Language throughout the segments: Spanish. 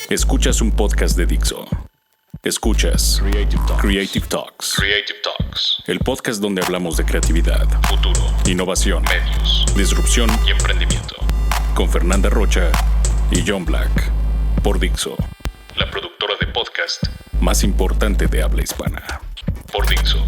Escuchas un podcast de Dixo. Escuchas Creative Talks. El podcast donde hablamos de creatividad, futuro, innovación, medios, disrupción y emprendimiento. Con Fernanda Rocha y John Black. Por Dixo, la productora de podcast más importante de habla hispana. Por Dixo.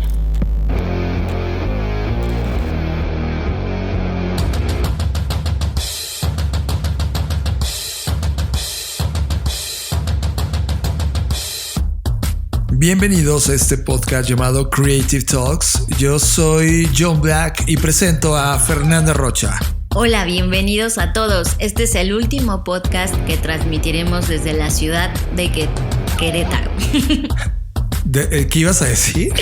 Bienvenidos a este podcast llamado Creative Talks. Yo soy John Black y presento a Fernanda Rocha. Hola, bienvenidos a todos. Este es el último podcast que transmitiremos desde la ciudad de Querétaro. ¿Qué ibas a decir?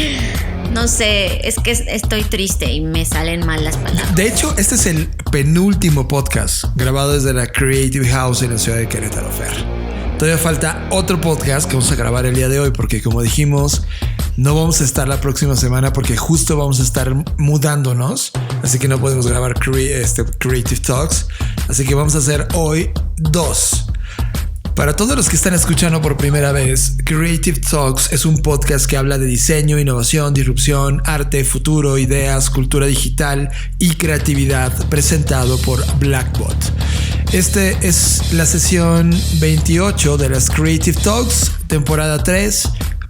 No sé, es que estoy triste y me salen mal las palabras. De hecho, este es el penúltimo podcast grabado desde la Creative House en la ciudad de Querétaro, Fer. Todavía falta otro podcast que vamos a grabar el día de hoy porque, como dijimos, no vamos a estar la próxima semana porque justo vamos a estar mudándonos, así que no podemos grabar Creative Talks, así que vamos a hacer hoy dos. Para todos los que están escuchando por primera vez, Creative Talks es un podcast que habla de diseño, innovación, disrupción, arte, futuro, ideas, cultura digital y creatividad, presentado por Blackbot. Este es la sesión 28 de las Creative Talks, temporada 3,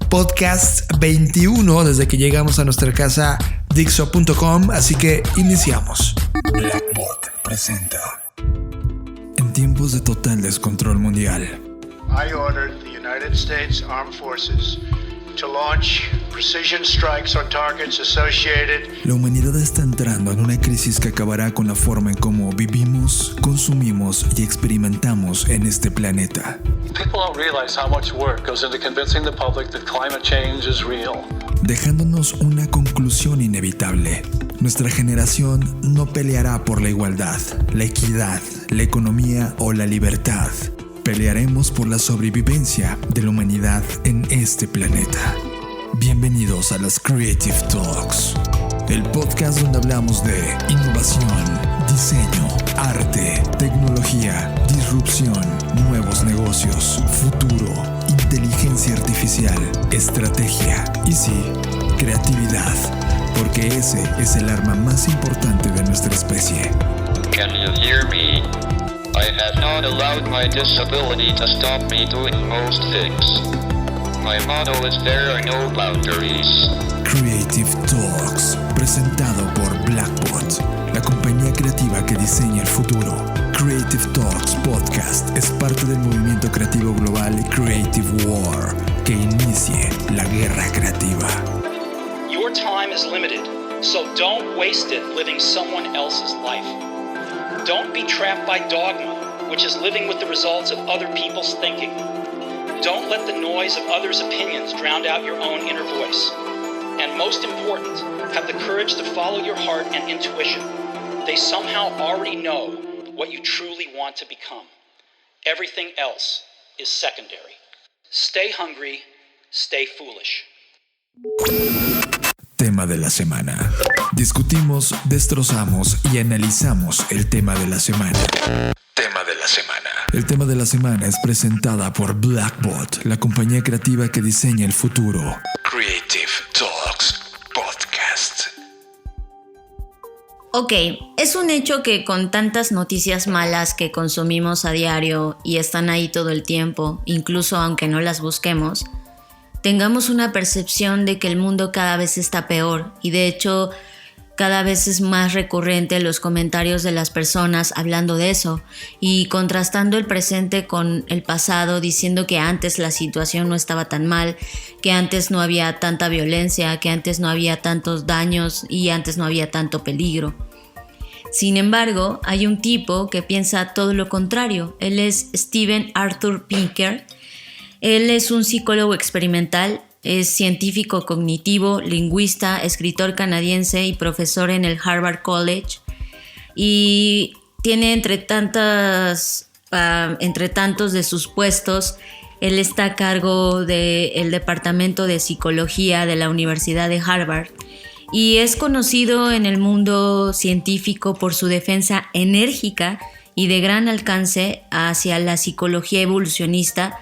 podcast 21, desde que llegamos a nuestra casa Dixo.com, así que iniciamos. Blackbot presenta. En tiempos de total descontrol mundial, I ordered the United States Armed Forces to launch precision strikes on targets associated. la humanidad está entrando en una crisis que acabará con la forma en cómo vivimos, consumimos y experimentamos en este planeta. People don't realize how much work goes into convincing the public that climate change is real. Dejándonos una conclusión inevitable. Nuestra generación no peleará por la igualdad, la equidad, la economía o la libertad. Pelearemos por la sobrevivencia de la humanidad en este planeta. Bienvenidos a las Creative Talks, el podcast donde hablamos de innovación, diseño, arte, tecnología, disrupción, nuevos negocios, futuro, inteligencia artificial, estrategia y sí, creatividad, porque ese es el arma más importante de nuestra especie. Can you hear me? I have not allowed my disability to stop me doing most things. My motto is there are no boundaries. Creative Talks, presentado por Blackbot, la compañía creativa que diseña el futuro. Creative Talks Podcast es parte del movimiento creativo global Creative War, que inicie la guerra creativa. Your time is limited, so don't waste it living someone else's life. Don't be trapped by dogma, which is living with the results of other people's thinking. Don't let the noise of others' opinions drown out your own inner voice. And most important, have the courage to follow your heart and intuition. They somehow already know what you truly want to become. Everything else is secondary. Stay hungry, stay foolish. Tema de la semana. Discutimos, destrozamos y analizamos el tema de la semana. Tema de la semana. El tema de la semana es presentada por Blackbot, la compañía creativa que diseña el futuro. Creative Talks Podcast. Ok, es un hecho que con tantas noticias malas que consumimos a diario y están ahí todo el tiempo, incluso aunque no las busquemos, tengamos una percepción de que el mundo cada vez está peor y de hecho cada vez es más recurrente los comentarios de las personas hablando de eso y contrastando el presente con el pasado, diciendo que antes la situación no estaba tan mal, que antes no había tanta violencia, que antes no había tantos daños y antes no había tanto peligro. Sin embargo, hay un tipo que piensa todo lo contrario. Él es Steven Arthur Pinker. Él es un psicólogo experimental, es científico cognitivo, lingüista, escritor canadiense y profesor en el Harvard College. Y tiene entre tantos de sus puestos, él está a cargo del Departamento de Psicología de la Universidad de Harvard. Y es conocido en el mundo científico por su defensa enérgica y de gran alcance hacia la psicología evolucionista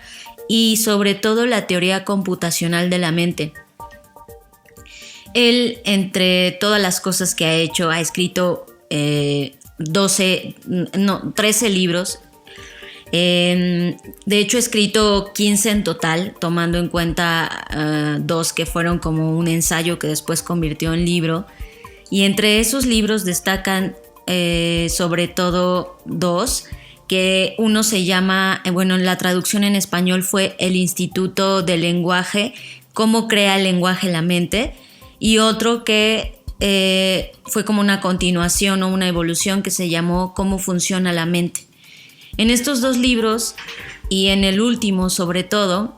y sobre todo la teoría computacional de la mente. Él, entre todas las cosas que ha hecho, ha escrito 13 libros. De hecho, ha escrito 15 en total, tomando en cuenta 2 que fueron como un ensayo que después convirtió en libro. Y entre esos libros destacan sobre todo 2, que uno se llama, la traducción en español fue El Instituto del Lenguaje, cómo crea el lenguaje la mente, y otro que fue como una continuación o una evolución que se llamó Cómo funciona la mente. En estos 2 libros y en el último sobre todo,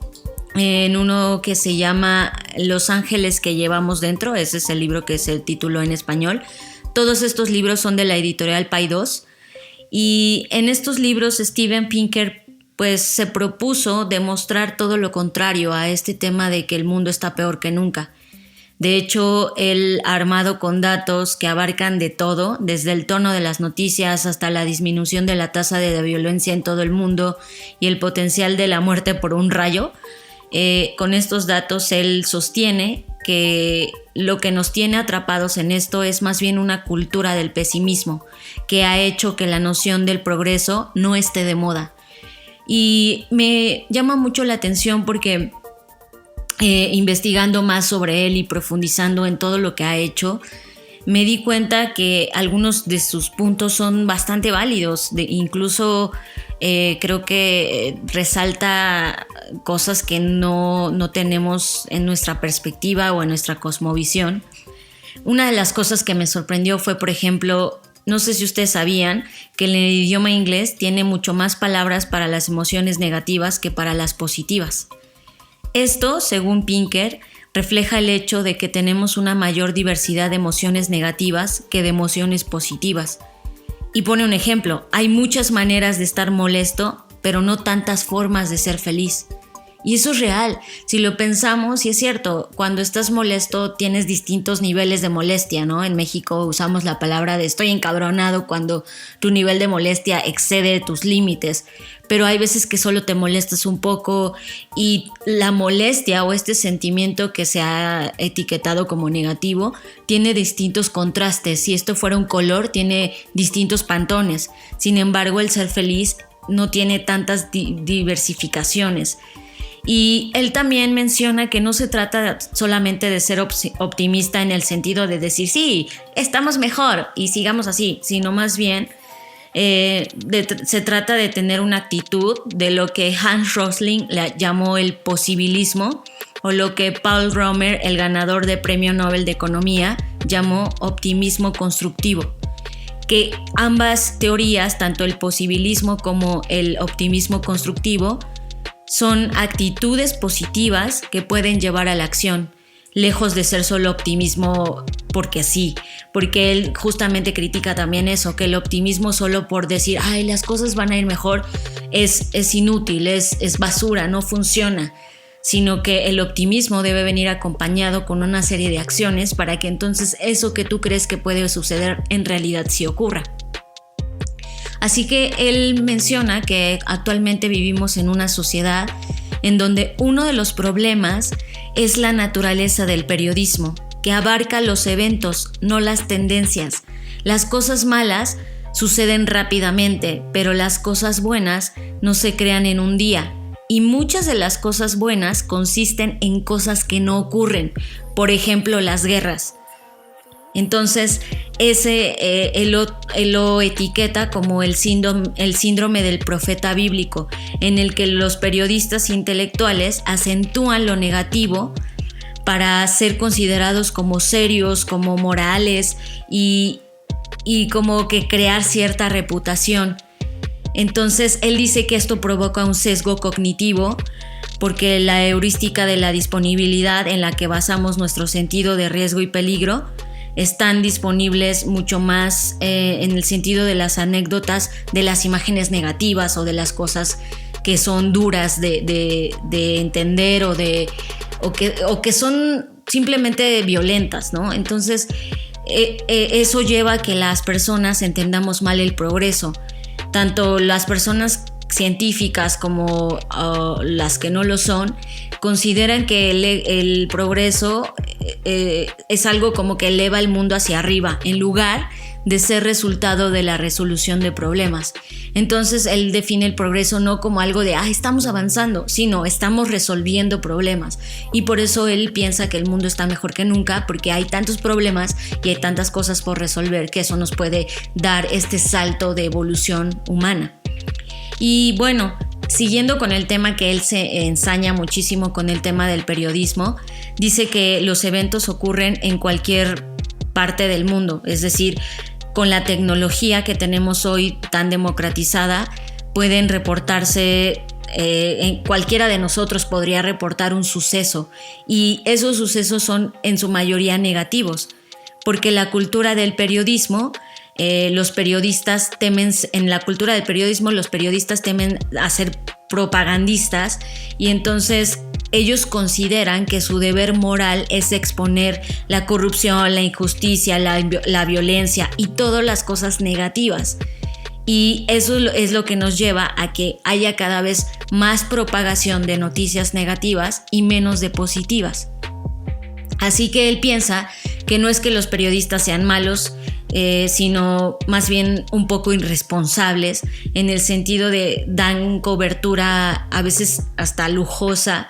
en uno que se llama Los ángeles que llevamos dentro, ese es el libro que se tituló en español. Todos estos libros son de la editorial Paidós, y en estos libros Steven Pinker pues se propuso demostrar todo lo contrario a este tema de que el mundo está peor que nunca. De hecho, él ha armado con datos que abarcan de todo, desde el tono de las noticias hasta la disminución de la tasa de violencia en todo el mundo y el potencial de la muerte por un rayo. Con estos datos él sostiene que lo que nos tiene atrapados en esto es más bien una cultura del pesimismo, que ha hecho que la noción del progreso no esté de moda. Y me llama mucho la atención porque investigando más sobre él y profundizando en todo lo que ha hecho, me di cuenta que algunos de sus puntos son bastante válidos. Incluso creo que resalta cosas que no tenemos en nuestra perspectiva o en nuestra cosmovisión. Una de las cosas que me sorprendió fue, por ejemplo, no sé si ustedes sabían que en el idioma inglés tiene mucho más palabras para las emociones negativas que para las positivas. Esto, según Pinker, refleja el hecho de que tenemos una mayor diversidad de emociones negativas que de emociones positivas. Y pone un ejemplo: hay muchas maneras de estar molesto, pero no tantas formas de ser feliz. Y eso es real. Si lo pensamos, y es cierto, cuando estás molesto tienes distintos niveles de molestia, ¿no? En México usamos la palabra de estoy encabronado cuando tu nivel de molestia excede tus límites. Pero hay veces que solo te molestas un poco, y la molestia o este sentimiento que se ha etiquetado como negativo tiene distintos contrastes. Si esto fuera un color, tiene distintos pantones. Sin embargo, el ser feliz no tiene tantas diversificaciones. Y él también menciona que no se trata solamente de ser optimista en el sentido de decir sí, estamos mejor y sigamos así, sino más bien se trata de tener una actitud de lo que Hans Rosling llamó el posibilismo, o lo que Paul Romer, el ganador de Premio Nobel de Economía, llamó optimismo constructivo. Que ambas teorías, tanto el posibilismo como el optimismo constructivo, son actitudes positivas que pueden llevar a la acción, lejos de ser solo optimismo porque sí, porque él justamente critica también eso, que el optimismo solo por decir ay, las cosas van a ir mejor es inútil, es basura, no funciona, sino que el optimismo debe venir acompañado con una serie de acciones para que entonces eso que tú crees que puede suceder en realidad sí ocurra. Así que él menciona que actualmente vivimos en una sociedad en donde uno de los problemas es la naturaleza del periodismo, que abarca los eventos, no las tendencias. Las cosas malas suceden rápidamente, pero las cosas buenas no se crean en un día. Y muchas de las cosas buenas consisten en cosas que no ocurren, por ejemplo, las guerras. Entonces, él lo etiqueta como el síndrome del profeta bíblico, en el que los periodistas intelectuales acentúan lo negativo para ser considerados como serios, como morales y como que crear cierta reputación. Entonces, él dice que esto provoca un sesgo cognitivo, porque la heurística de la disponibilidad en la que basamos nuestro sentido de riesgo y peligro están disponibles mucho más en el sentido de las anécdotas, de las imágenes negativas o de las cosas que son duras de entender o que son simplemente violentas, ¿no? Entonces, eso lleva a que las personas entendamos mal el progreso. tanto las personas científicas como las que no lo son, consideran que el progreso es algo como que eleva el mundo hacia arriba, en lugar de ser resultado de la resolución de problemas. Entonces él define el progreso no como algo de estamos avanzando, sino estamos resolviendo problemas, y por eso él piensa que el mundo está mejor que nunca, porque hay tantos problemas y hay tantas cosas por resolver que eso nos puede dar este salto de evolución humana. Y bueno, siguiendo con el tema que él se ensaña muchísimo con el tema del periodismo, dice que los eventos ocurren en cualquier parte del mundo, es decir, con la tecnología que tenemos hoy tan democratizada, pueden reportarse, cualquiera de nosotros podría reportar un suceso, y esos sucesos son en su mayoría negativos, porque la cultura del periodismo, los periodistas temen a ser propagandistas, y entonces ellos consideran que su deber moral es exponer la corrupción, la injusticia, la violencia y todas las cosas negativas. Y eso es lo que nos lleva a que haya cada vez más propagación de noticias negativas y menos de positivas. Así que él piensa que no es que los periodistas sean malos, sino más bien un poco irresponsables, en el sentido de dan cobertura a veces hasta lujosa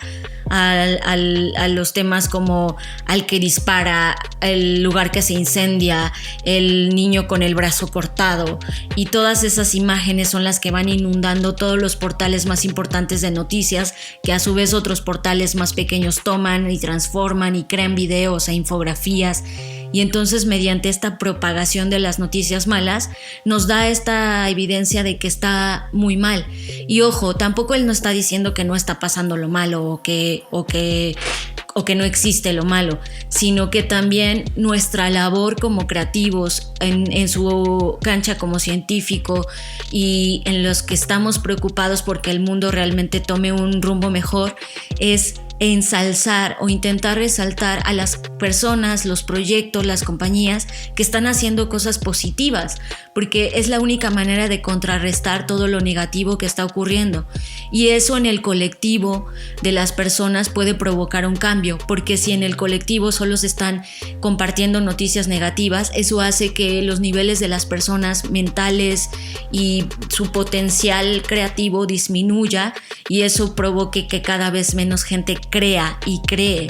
a los temas como al que dispara, el lugar que se incendia, el niño con el brazo cortado, y todas esas imágenes son las que van inundando todos los portales más importantes de noticias, que a su vez otros portales más pequeños toman y transforman y crean videos e infografías. Y entonces, mediante esta propagación de las noticias malas, nos da esta evidencia de que está muy mal. Y ojo, tampoco él no está diciendo que no está pasando lo malo o que no existe lo malo, sino que también nuestra labor como creativos, en su cancha como científico, y en los que estamos preocupados porque el mundo realmente tome un rumbo mejor, es ensalzar o intentar resaltar a las personas, los proyectos, las compañías que están haciendo cosas positivas, porque es la única manera de contrarrestar todo lo negativo que está ocurriendo. Y eso en el colectivo de las personas puede provocar un cambio, porque si en el colectivo solo se están compartiendo noticias negativas, eso hace que los niveles de las personas mentales y su potencial creativo disminuya, y eso provoque que cada vez menos gente crea y cree.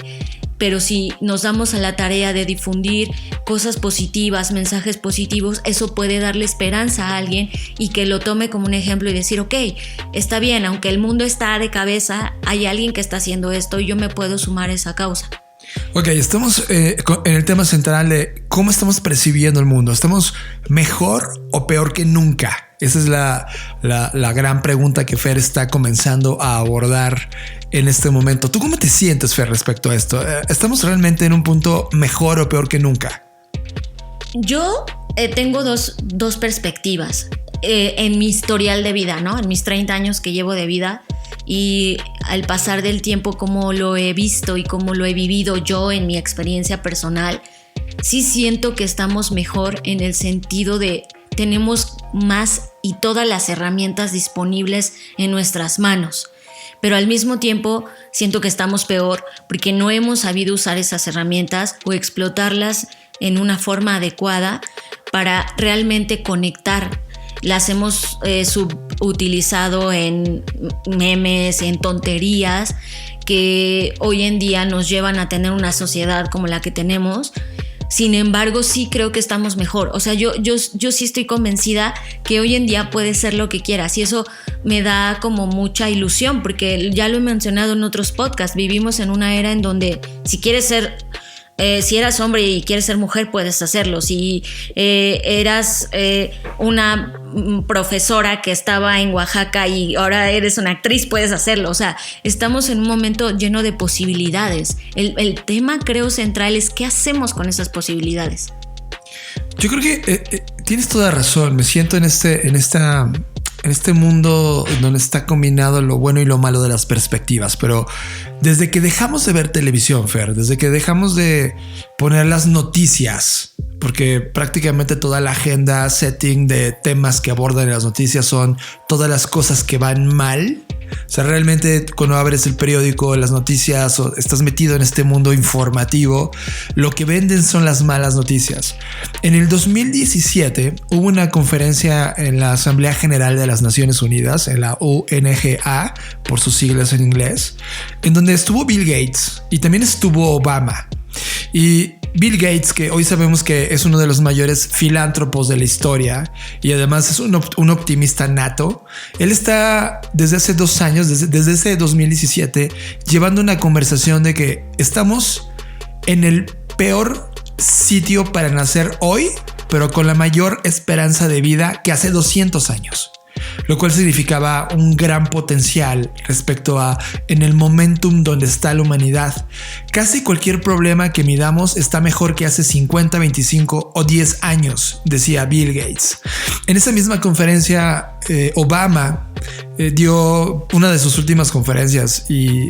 Pero si nos damos a la tarea de difundir cosas positivas, mensajes positivos, eso puede darle esperanza a alguien y que lo tome como un ejemplo y decir, ok, está bien, aunque el mundo está de cabeza, hay alguien que está haciendo esto y yo me puedo sumar a esa causa. Ok, estamos en el tema central de cómo estamos percibiendo el mundo. ¿Estamos mejor o peor que nunca? Esa es la gran pregunta que Fer está comenzando a abordar en este momento. ¿Tú cómo te sientes, Fer, respecto a esto? ¿Estamos realmente en un punto mejor o peor que nunca? Yo tengo dos perspectivas en mi historial de vida, ¿no? En mis 30 años que llevo de vida, y al pasar del tiempo, cómo lo he visto y cómo lo he vivido yo en mi experiencia personal, sí siento que estamos mejor en el sentido de tenemos más y todas las herramientas disponibles en nuestras manos. Pero al mismo tiempo siento que estamos peor porque no hemos sabido usar esas herramientas o explotarlas en una forma adecuada para realmente conectar. Las hemos subutilizado en memes, en tonterías que hoy en día nos llevan a tener una sociedad como la que tenemos. Sin embargo, sí creo que estamos mejor. O sea, yo sí estoy convencida que hoy en día puedes ser lo que quieras, y eso me da como mucha ilusión, porque ya lo he mencionado en otros podcasts, vivimos en una era en donde si quieres ser... si eras hombre y quieres ser mujer, puedes hacerlo. Si eras una profesora que estaba en Oaxaca y ahora eres una actriz, puedes hacerlo. O sea, estamos en un momento lleno de posibilidades. El tema, creo, central es qué hacemos con esas posibilidades. Yo creo que tienes toda razón. Me siento en este mundo donde está combinado lo bueno y lo malo de las perspectivas, pero desde que dejamos de ver televisión, Fer, desde que dejamos de poner las noticias porque prácticamente toda la agenda setting de temas que abordan en las noticias son todas las cosas que van mal. O sea, realmente cuando abres el periódico, las noticias o estás metido en este mundo informativo, lo que venden son las malas noticias. En el 2017 hubo una conferencia en la Asamblea General de las Naciones Unidas, en la UNGA, por sus siglas en inglés, en donde estuvo Bill Gates y también estuvo Obama. Y Bill Gates, que hoy sabemos que es uno de los mayores filántropos de la historia y además es un optimista nato, él está desde hace 2 años, desde ese 2017, llevando una conversación de que estamos en el peor sitio para nacer hoy, pero con la mayor esperanza de vida que hace 200 años. Lo cual significaba un gran potencial respecto a en el momentum donde está la humanidad. Casi cualquier problema que midamos está mejor que hace 50, 25 o 10 años, decía Bill Gates. En esa misma conferencia, Obama dio una de sus últimas conferencias y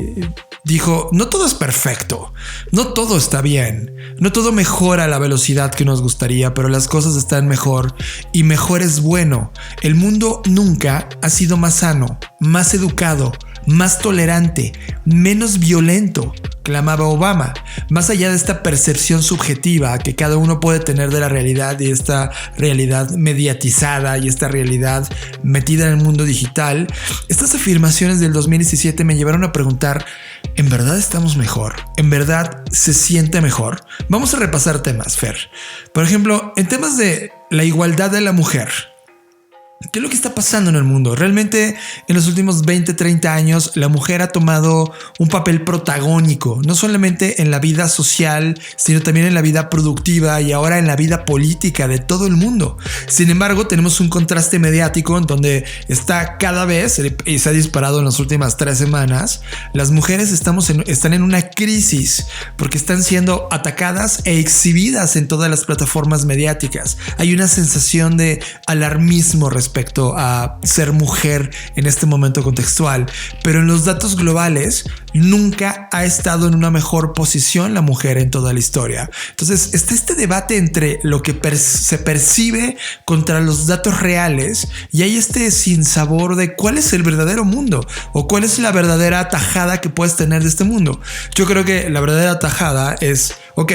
dijo: no todo es perfecto, no todo está bien, no todo mejora a la velocidad que nos gustaría, pero las cosas están mejor y mejor es bueno. El mundo nunca ha sido más sano, más educado, más tolerante, menos violento, clamaba Obama. Más allá de esta percepción subjetiva que cada uno puede tener de la realidad y esta realidad mediatizada y esta realidad metida en el mundo digital, estas afirmaciones del 2017 me llevaron a preguntar: ¿en verdad estamos mejor? ¿En verdad se siente mejor? Vamos a repasar temas, Fer. Por ejemplo, en temas de la igualdad de la mujer. ¿Qué es lo que está pasando en el mundo? Realmente en los últimos 20, 30 años la mujer ha tomado un papel protagónico, no solamente en la vida social, sino también en la vida productiva y ahora en la vida política de todo el mundo. Sin embargo, tenemos un contraste mediático en donde está cada vez, y se ha disparado en las últimas 3 semanas, las mujeres están en una crisis porque están siendo atacadas e exhibidas en todas las plataformas mediáticas. Hay una sensación de alarmismo respecto a ser mujer en este momento contextual, pero en los datos globales nunca ha estado en una mejor posición la mujer en toda la historia. Entonces está este debate entre lo que se percibe contra los datos reales y hay este sinsabor de cuál es el verdadero mundo o cuál es la verdadera tajada que puedes tener de este mundo. Yo creo que la verdadera tajada es, ok,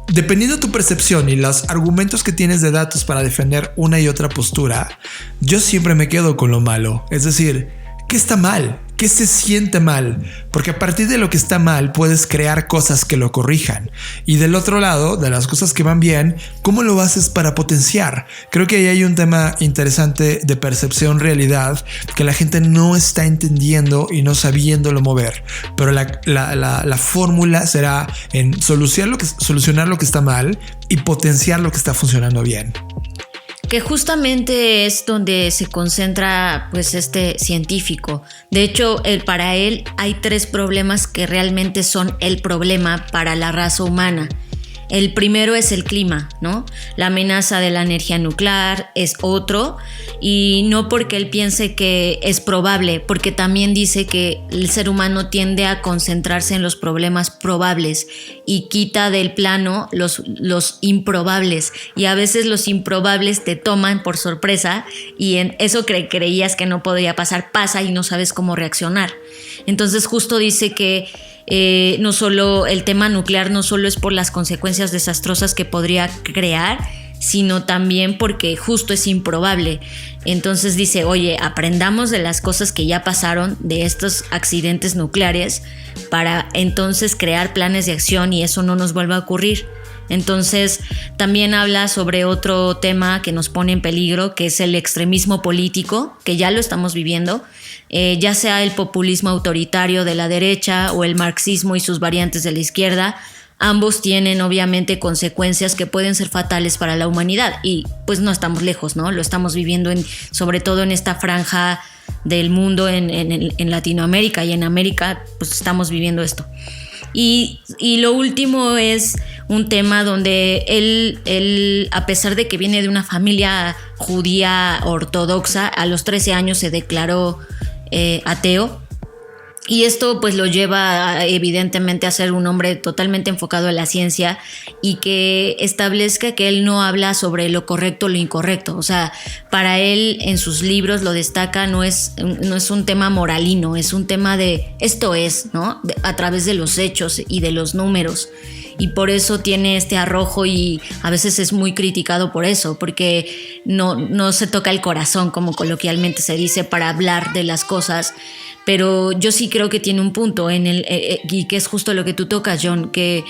dependiendo de tu percepción y los argumentos que tienes de datos para defender una y otra postura, yo siempre me quedo con lo malo. Es decir, ¿qué está mal? ¿Qué se siente mal? Porque a partir de lo que está mal puedes crear cosas que lo corrijan. Y del otro lado, de las cosas que van bien, ¿cómo lo haces para potenciar? Creo que ahí hay un tema interesante de percepción realidad que la gente no está entendiendo y no sabiéndolo mover. Pero la fórmula será en solucionar lo que está mal y potenciar lo que está funcionando bien. Que justamente es donde se concentra pues este científico. De hecho, para él hay 3 problemas que realmente son el problema para la raza humana. El primero es el clima, ¿no? La amenaza de la energía nuclear es otro, y no porque él piense que es probable, porque también dice que el ser humano tiende a concentrarse en los problemas probables y quita del plano los improbables, y a veces los improbables te toman por sorpresa y en eso creías que no podía pasar, pasa y no sabes cómo reaccionar. Entonces justo dice que no solo el tema nuclear no solo es por las consecuencias desastrosas que podría crear, sino también porque justo es improbable. Entonces dice, oye, aprendamos de las cosas que ya pasaron, de estos accidentes nucleares, para entonces crear planes de acción y eso no nos vuelva a ocurrir. Entonces también habla sobre otro tema que nos pone en peligro, que es el extremismo político, que ya lo estamos viviendo, ya sea el populismo autoritario de la derecha o el marxismo y sus variantes de la izquierda. Ambos tienen obviamente consecuencias que pueden ser fatales para la humanidad y pues no estamos lejos, ¿no? Lo estamos viviendo sobre todo en esta franja del mundo en Latinoamérica y en América, pues estamos viviendo esto. Y lo último es un tema donde él, a pesar de que viene de una familia judía ortodoxa, a los 13 años se declaró ateo. Y esto pues lo lleva evidentemente a ser un hombre totalmente enfocado en la ciencia y que establezca que él no habla sobre lo correcto o lo incorrecto. O sea, para él en sus libros lo destaca, no es un tema moralino, es un tema de esto es, ¿no? A través de los hechos y de los números. Y por eso tiene este arrojo y a veces es muy criticado por eso, porque no se toca el corazón, como coloquialmente se dice, para hablar de las cosas. Pero yo sí creo que tiene un punto y que es justo lo que tú tocas, John, que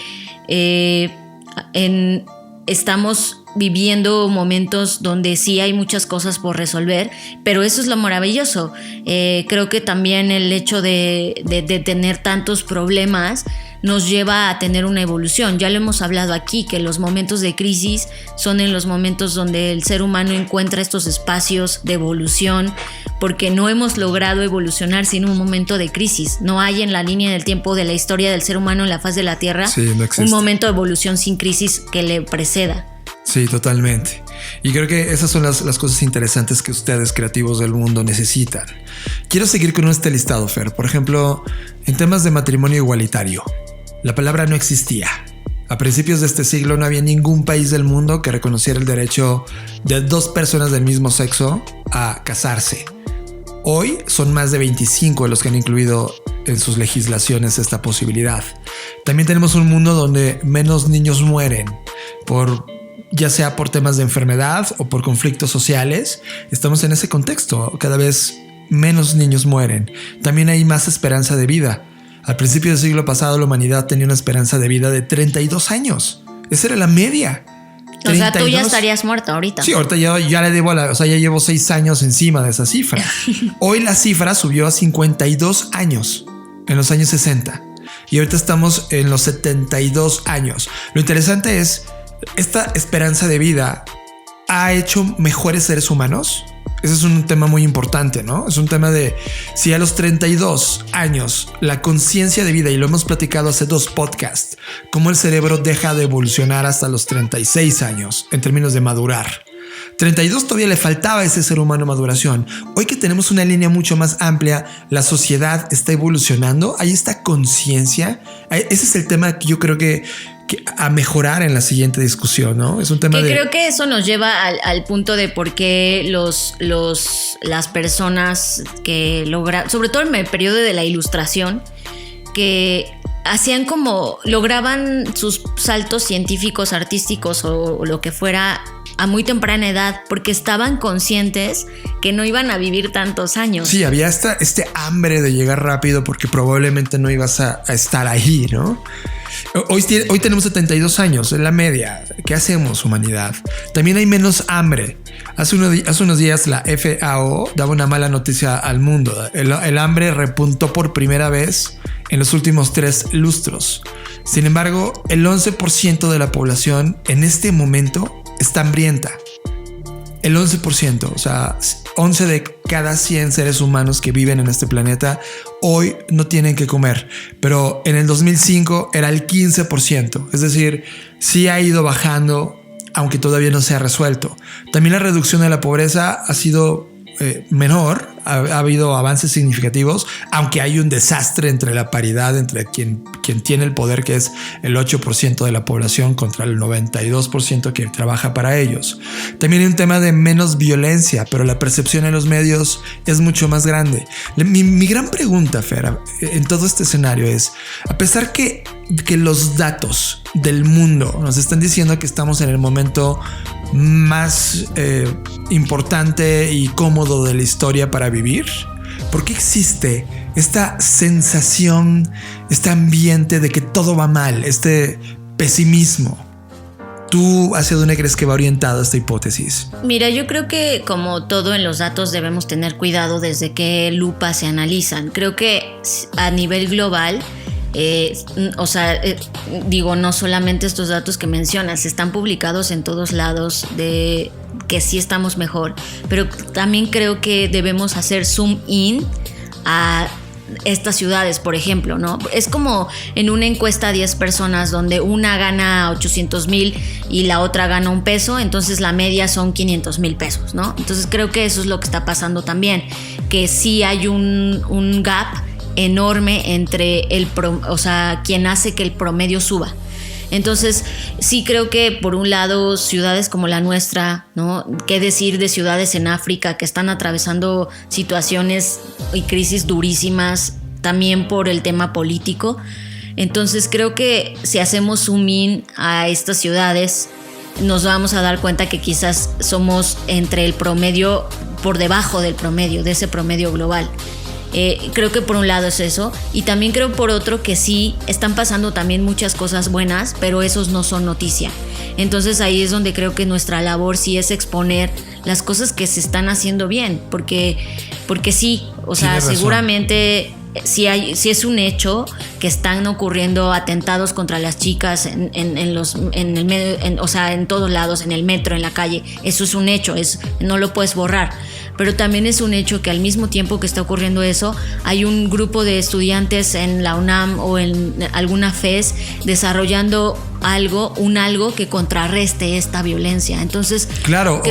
estamos viviendo momentos donde sí hay muchas cosas por resolver, pero eso es lo maravilloso. Creo que también el hecho de tener tantos problemas nos lleva a tener una evolución. Ya lo hemos hablado aquí, que los momentos de crisis son en los momentos donde el ser humano encuentra estos espacios de evolución, porque no hemos logrado evolucionar sin un momento de crisis. No hay en la línea del tiempo de la historia del ser humano en la faz de la Tierra un momento de evolución sin crisis que le preceda. Sí, totalmente. Y creo que esas son las cosas interesantes que ustedes, creativos del mundo, necesitan. Quiero seguir con este listado, Fer. Por ejemplo, en temas de matrimonio igualitario, la palabra no existía. A principios de este siglo no había ningún país del mundo que reconociera el derecho de dos personas del mismo sexo a casarse. Hoy son más de 25 los que han incluido en sus legislaciones esta posibilidad. También tenemos un mundo donde menos niños mueren ya sea por temas de enfermedad o por conflictos sociales. Estamos en ese contexto. Cada vez menos niños mueren. También hay más esperanza de vida. Al principio del siglo pasado la humanidad tenía una esperanza de vida de 32 años. Esa era la media. 32. O sea, tú ya estarías muerta ahorita. Sí, ahorita ya le debo ya llevo 6 años encima de esa cifra. Hoy la cifra subió a 52 años en los años 60 y ahorita estamos en los 72 años. Lo interesante es, esta esperanza de vida ha hecho mejores seres humanos. Ese es un tema muy importante, ¿no? Es un tema de si a los 32 años la conciencia de vida, y lo hemos platicado hace 2 podcasts, cómo el cerebro deja de evolucionar hasta los 36 años en términos de madurar. 32 todavía le faltaba a ese ser humano maduración. Hoy que tenemos una línea mucho más amplia, la sociedad está evolucionando, hay esta conciencia. Ese es el tema que yo creo que a mejorar en la siguiente discusión, ¿no? Es un tema creo que eso nos lleva al punto de por qué las personas que lograron, sobre todo en el periodo de la Ilustración, que lograban sus saltos científicos, artísticos o lo que fuera a muy temprana edad, porque estaban conscientes que no iban a vivir tantos años. Sí, había este hambre de llegar rápido porque probablemente no ibas a estar ahí, ¿no? Hoy tenemos 72 años, es la media. ¿Qué hacemos, humanidad? También hay menos hambre. Hace unos días la FAO daba una mala noticia al mundo. El hambre repuntó por primera vez en los últimos 3 lustros. Sin embargo, el 11% de la población en este momento está hambrienta. El 11%, o sea, 11 de cada 100 seres humanos que viven en este planeta hoy no tienen que comer. Pero en el 2005 era el 15%. Es decir, sí ha ido bajando, aunque todavía no se ha resuelto. También la reducción de la pobreza ha sido menor. Ha habido avances significativos, aunque hay un desastre entre la paridad entre quien tiene el poder, que es el 8% de la población, contra el 92% que trabaja para ellos. También hay un tema de menos violencia, pero la percepción en los medios es mucho más grande. Mi gran pregunta, Fer, en todo este escenario es, a pesar que los datos del mundo nos están diciendo que estamos en el momento más importante y cómodo de la historia para vivir, ¿por qué existe esta sensación, este ambiente de que todo va mal, este pesimismo? ¿Tú hacia dónde crees que va orientada esta hipótesis? Mira, yo creo que como todo en los datos debemos tener cuidado desde qué lupa se analizan. Creo que a nivel global, no solamente estos datos que mencionas, están publicados en todos lados de que sí estamos mejor, pero también creo que debemos hacer zoom in a estas ciudades, por ejemplo, ¿no? Es como en una encuesta a 10 personas donde una gana 800,000 y la otra gana $1, entonces la media son 500,000 pesos, ¿no? Entonces creo que eso es lo que está pasando también, que sí hay un gap enorme entre quien hace que el promedio suba. Entonces, sí creo que por un lado ciudades como la nuestra, ¿no? ¿Qué decir de ciudades en África que están atravesando situaciones y crisis durísimas también por el tema político? Entonces creo que si hacemos zoom in a estas ciudades, nos vamos a dar cuenta que quizás somos entre el promedio, por debajo del promedio, de ese promedio global. Creo que por un lado es eso, y también creo por otro que sí están pasando también muchas cosas buenas, pero esos no son noticia. Entonces ahí es donde creo que nuestra labor sí es exponer las cosas que se están haciendo bien, porque sí, o sea, seguramente sí es un hecho que están ocurriendo atentados contra las chicas en todos lados, en el metro, en la calle. Eso es un hecho, no lo puedes borrar. Pero también es un hecho que al mismo tiempo que está ocurriendo eso, hay un grupo de estudiantes en la UNAM o en alguna FES desarrollando algo que contrarreste esta violencia. Entonces, claro,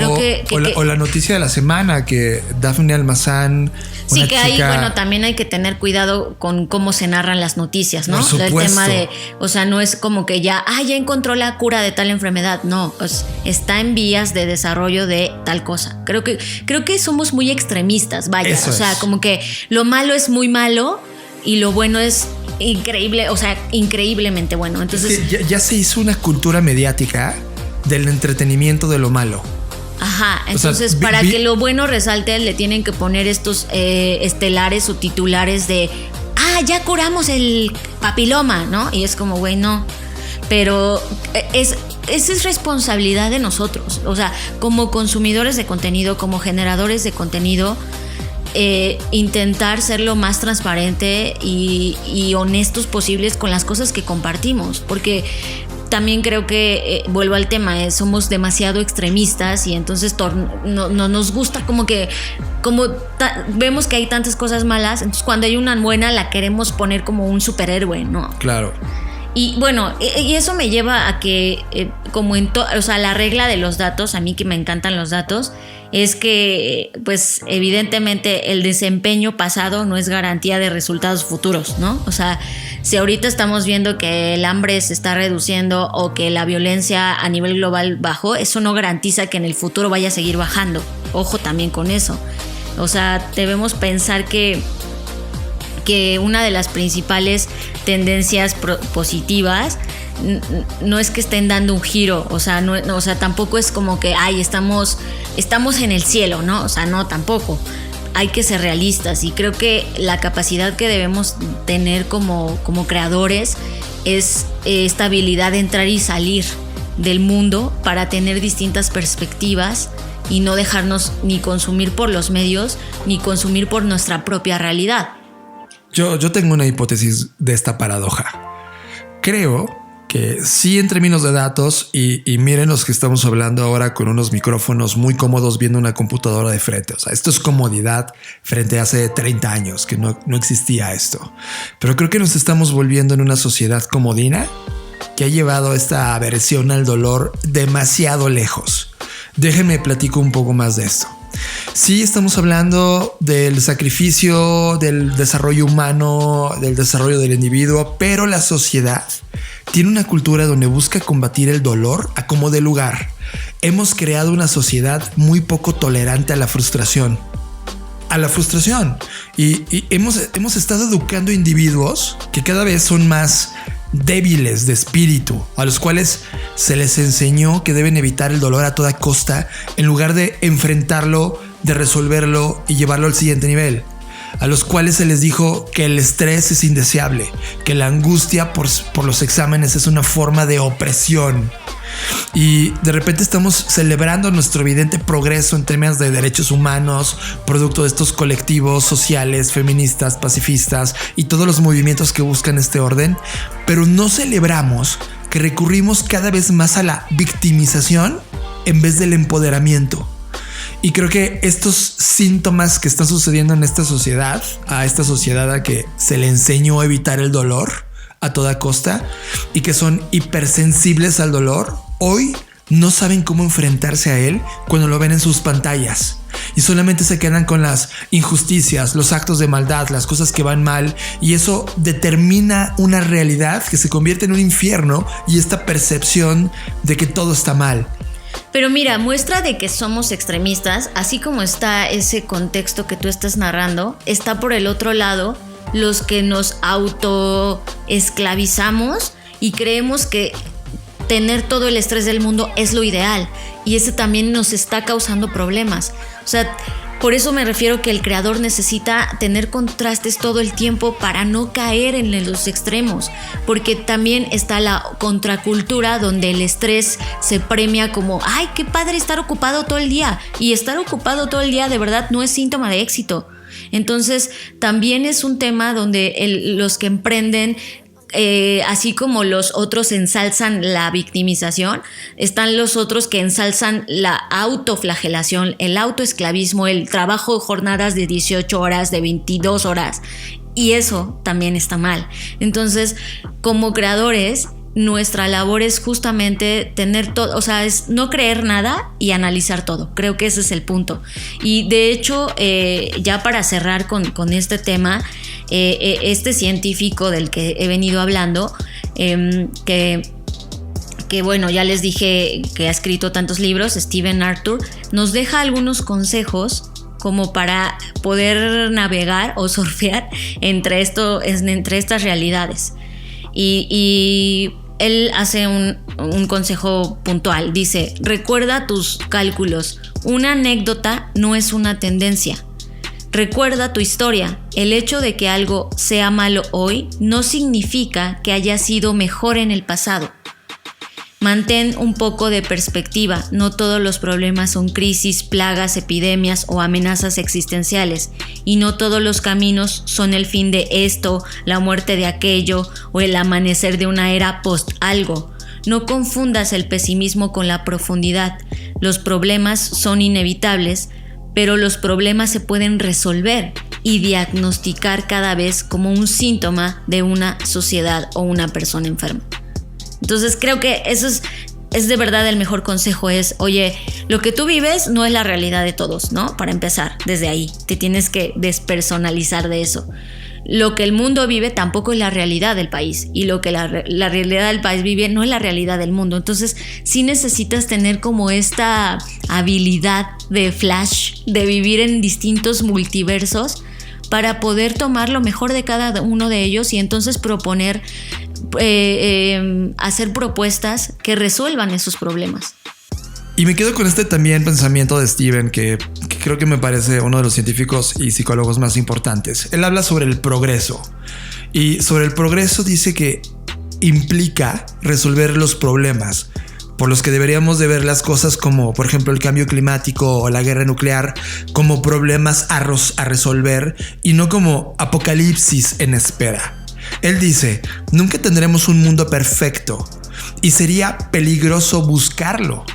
o la noticia de la semana que Dafne Almazán, sí, que ahí, bueno, también hay que tener cuidado con cómo se narran las noticias, ¿no? El tema de, o sea, no es como que ya encontró la cura de tal enfermedad. No, pues está en vías de desarrollo de tal cosa. Creo que somos muy extremistas, vaya. Eso o sea, como que lo malo es muy malo y lo bueno es increíble, o sea, increíblemente bueno. Entonces, es que ya se hizo una cultura mediática del entretenimiento de lo malo. Ajá, entonces para que lo bueno resalte le tienen que poner estos estelares o titulares de ya curamos el papiloma, ¿no? Y es como, güey, no. Pero esa es responsabilidad de nosotros, o sea, como consumidores de contenido, como generadores de contenido, intentar ser lo más transparente y honestos posibles con las cosas que compartimos, porque también creo que, vuelvo al tema, somos demasiado extremistas y entonces no nos gusta como vemos que hay tantas cosas malas, entonces cuando hay una buena la queremos poner como un superhéroe, ¿no? Claro. Y bueno, y eso me lleva a que, como o sea, la regla de los datos, a mí que me encantan los datos, es que, pues, evidentemente el desempeño pasado no es garantía de resultados futuros, ¿no? O sea, si ahorita estamos viendo que el hambre se está reduciendo o que la violencia a nivel global bajó, eso no garantiza que en el futuro vaya a seguir bajando. Ojo también con eso. O sea, debemos pensar que una de las principales tendencias positivas no es que estén dando un giro, o sea, o sea, tampoco es como que estamos en el cielo, ¿no? O sea, no, tampoco. Hay que ser realistas y creo que la capacidad que debemos tener como creadores es esta habilidad de entrar y salir del mundo para tener distintas perspectivas y no dejarnos ni consumir por los medios ni consumir por nuestra propia realidad. Yo tengo una hipótesis de esta paradoja. Creo que sí, en términos de datos, y miren los que estamos hablando ahora con unos micrófonos muy cómodos viendo una computadora de frente. O sea, esto es comodidad frente a hace 30 años que no existía esto. Pero creo que nos estamos volviendo en una sociedad comodina que ha llevado esta aversión al dolor demasiado lejos. Déjenme platico un poco más de esto. Sí, estamos hablando del sacrificio, del desarrollo humano, del desarrollo del individuo, pero la sociedad tiene una cultura donde busca combatir el dolor a como dé lugar. Hemos creado una sociedad muy poco tolerante a la frustración. Y hemos estado educando individuos que cada vez son más débiles de espíritu, a los cuales se les enseñó que deben evitar el dolor a toda costa en lugar de enfrentarlo, de resolverlo y llevarlo al siguiente nivel, a los cuales se les dijo que el estrés es indeseable, que la angustia por los exámenes es una forma de opresión. Y de repente estamos celebrando nuestro evidente progreso en temas de derechos humanos, producto de estos colectivos sociales, feministas, pacifistas y todos los movimientos que buscan este orden, pero no celebramos que recurrimos cada vez más a la victimización en vez del empoderamiento. Y creo que estos síntomas que están sucediendo en esta sociedad, a esta sociedad a que se le enseñó a evitar el dolor a toda costa y que son hipersensibles al dolor, hoy no saben cómo enfrentarse a él cuando lo ven en sus pantallas y solamente se quedan con las injusticias, los actos de maldad, las cosas que van mal, y eso determina una realidad que se convierte en un infierno y esta percepción de que todo está mal. Pero mira, muestra de que somos extremistas, así como está ese contexto que tú estás narrando, está por el otro lado los que nos autoesclavizamos y creemos que tener todo el estrés del mundo es lo ideal, y ese también nos está causando problemas. O sea, por eso me refiero que el creador necesita tener contrastes todo el tiempo para no caer en los extremos, porque también está la contracultura donde el estrés se premia como ¡ay, qué padre estar ocupado todo el día! Y estar ocupado todo el día de verdad no es síntoma de éxito. Entonces también es un tema donde los que emprenden, así como los otros ensalzan la victimización, están los otros que ensalzan la autoflagelación, el autoesclavismo, el trabajo de jornadas de 18 horas, de 22 horas, y eso también está mal. Entonces, como creadores, nuestra labor es justamente tener todo, o sea, es no creer nada y analizar todo. Creo que ese es el punto. Y de hecho, ya para cerrar con este tema, este científico del que he venido hablando, que bueno, ya les dije que ha escrito tantos libros, Stephen Arthur, nos deja algunos consejos como para poder navegar o surfear entre estas realidades. Y él hace un consejo puntual. Dice: recuerda tus cálculos. Una anécdota no es una tendencia. Recuerda tu historia. El hecho de que algo sea malo hoy no significa que haya sido mejor en el pasado. Mantén un poco de perspectiva. No todos los problemas son crisis, plagas, epidemias o amenazas existenciales. Y no todos los caminos son el fin de esto, la muerte de aquello o el amanecer de una era post algo. No confundas el pesimismo con la profundidad. Los problemas son inevitables, pero los problemas se pueden resolver y diagnosticar cada vez como un síntoma de una sociedad o una persona enferma. Entonces creo que eso es de verdad el mejor consejo. Es, oye, lo que tú vives no es la realidad de todos, ¿no? Para empezar, desde ahí, te tienes que despersonalizar de eso. Lo que el mundo vive tampoco es la realidad del país, y lo que la realidad del país vive no es la realidad del mundo. Entonces sí necesitas tener como esta habilidad de flash, de vivir en distintos multiversos para poder tomar lo mejor de cada uno de ellos y entonces proponer, hacer propuestas que resuelvan esos problemas. Y me quedo con este también pensamiento de Stephen, que creo que me parece uno de los científicos y psicólogos más importantes. Él habla sobre el progreso, y sobre el progreso dice que implica resolver los problemas por los que deberíamos de ver las cosas, como por ejemplo el cambio climático o la guerra nuclear, como problemas a resolver y no como apocalipsis en espera. Él dice: nunca tendremos un mundo perfecto y sería peligroso buscarlo,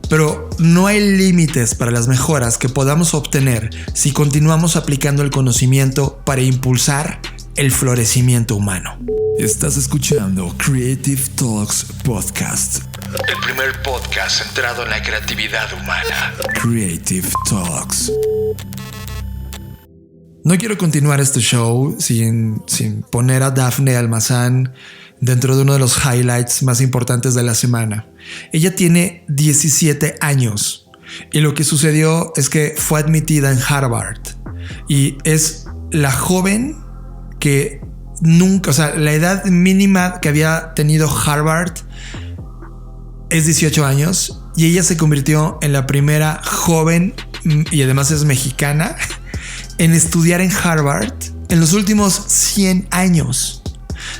pero no hay límites para las mejoras que podamos obtener si continuamos aplicando el conocimiento para impulsar el florecimiento humano. Estás escuchando Creative Talks Podcast, el primer podcast centrado en la creatividad humana. Creative Talks. No quiero continuar este show sin poner a Dafne Almazán dentro de uno de los highlights más importantes de la semana. Ella tiene 17 años y lo que sucedió es que fue admitida en Harvard, y es la joven que nunca, o sea, la edad mínima que había tenido Harvard es 18 años, y ella se convirtió en la primera joven, y además es mexicana, en estudiar en Harvard en los últimos 100 años.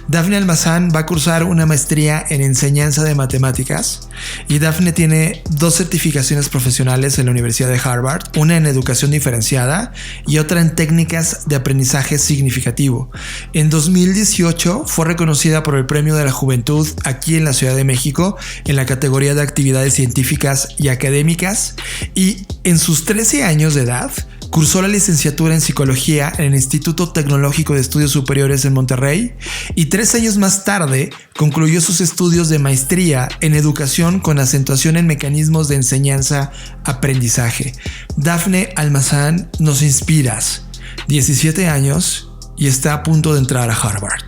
Dafne Almazán va a cursar una maestría en enseñanza de matemáticas, y Dafne tiene 2 certificaciones profesionales en la Universidad de Harvard, una en educación diferenciada y otra en técnicas de aprendizaje significativo. En 2018 fue reconocida por el Premio de la Juventud aquí en la Ciudad de México en la categoría de actividades científicas y académicas, y en sus 13 años de edad cursó la licenciatura en psicología en el Instituto Tecnológico de Estudios Superiores en Monterrey y 3 años más tarde concluyó sus estudios de maestría en educación con acentuación en mecanismos de enseñanza-aprendizaje. Dafne Almazán, nos inspiras. 17 años y está a punto de entrar a Harvard.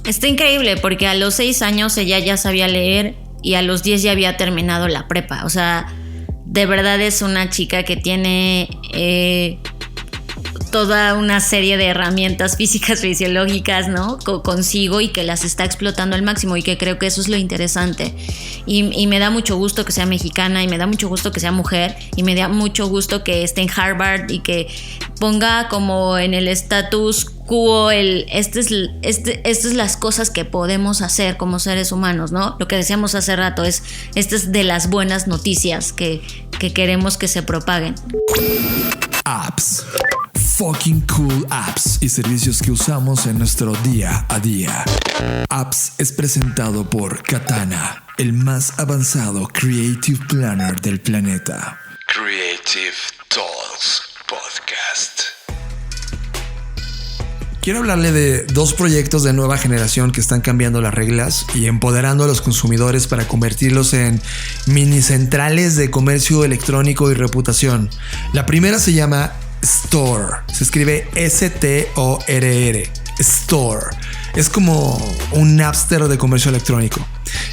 Está increíble porque a los 6 años ella ya sabía leer y a los 10 ya había terminado la prepa. O sea, de verdad es una chica que tiene toda una serie de herramientas físicas, fisiológicas, ¿no? Consigo y que las está explotando al máximo y que creo que eso es lo interesante. Y me da mucho gusto que sea mexicana y me da mucho gusto que sea mujer y me da mucho gusto que esté en Harvard y que ponga como en el status quo estas es las cosas que podemos hacer como seres humanos, ¿no? Lo que decíamos hace rato esta es de las buenas noticias que queremos que se propaguen. Apps. Fucking cool apps y servicios que usamos en nuestro día a día. Apps es presentado por Katana, el más avanzado Creative Planner del planeta. Creative Talks Podcast. Quiero hablarle de 2 proyectos de nueva generación que están cambiando las reglas y empoderando a los consumidores para convertirlos en mini centrales de comercio electrónico y reputación. La primera se llama Store. Se escribe S-T-O-R-R. Store. Es como un Napster de comercio electrónico.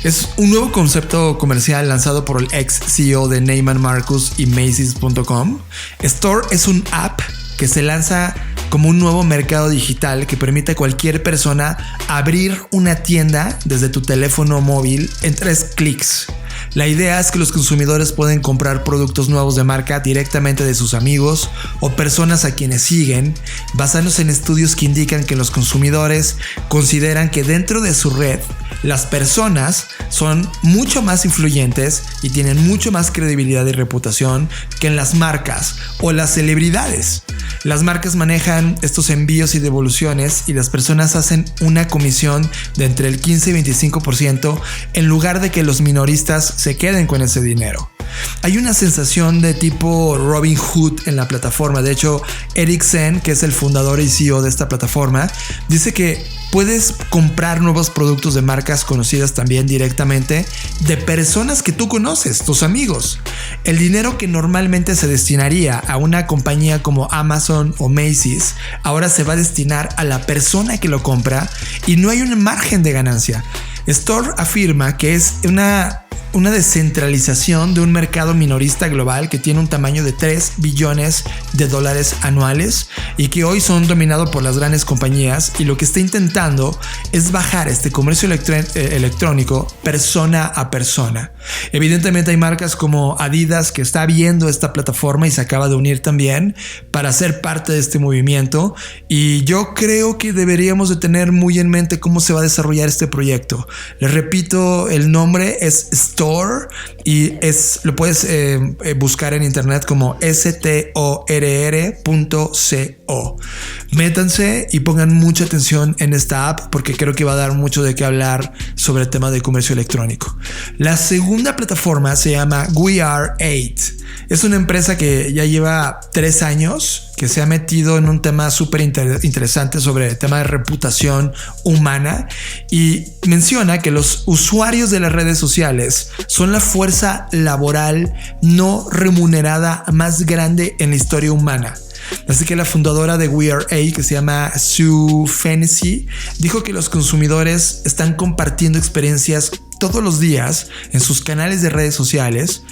Es un nuevo concepto comercial lanzado por el ex CEO de Neiman Marcus y Macy's.com. Store es un app que se lanza como un nuevo mercado digital que permite a cualquier persona abrir una tienda desde tu teléfono móvil en 3 clics. La idea es que los consumidores pueden comprar productos nuevos de marca directamente de sus amigos o personas a quienes siguen, basándose en estudios que indican que los consumidores consideran que dentro de su red las personas son mucho más influyentes y tienen mucho más credibilidad y reputación que en las marcas o las celebridades. Las marcas manejan estos envíos y devoluciones y las personas hacen una comisión de entre el 15 y 25% en lugar de que los minoristas se queden con ese dinero. Hay una sensación de tipo Robin Hood en la plataforma. De hecho, Eric Sen, que es el fundador y CEO de esta plataforma, dice que puedes comprar nuevos productos de marcas conocidas también directamente de personas que tú conoces, tus amigos. El dinero que normalmente se destinaría a una compañía como Amazon o Macy's ahora se va a destinar a la persona que lo compra y no hay un margen de ganancia. Store afirma que es una descentralización de un mercado minorista global que tiene un tamaño de $3 billones anuales y que hoy son dominados por las grandes compañías, y lo que está intentando es bajar este comercio electrónico persona a persona. Evidentemente hay marcas como Adidas que está viendo esta plataforma y se acaba de unir también para ser parte de este movimiento, y yo creo que deberíamos de tener muy en mente cómo se va a desarrollar este proyecto. Les repito, el nombre es Store y lo puedes buscar en internet como storr.co. Métanse y pongan mucha atención en esta app porque creo que va a dar mucho de qué hablar sobre el tema de comercio electrónico. La segunda plataforma se llama We-Are-8. Es una empresa que ya lleva 3 años, que se ha metido en un tema súper interesante sobre el tema de reputación humana, y menciona que los usuarios de las redes sociales son la fuerza laboral no remunerada más grande en la historia humana. Así que la fundadora de We-Are-8, que se llama Sue Fennessy, dijo que los consumidores están compartiendo experiencias todos los días en sus canales de redes sociales,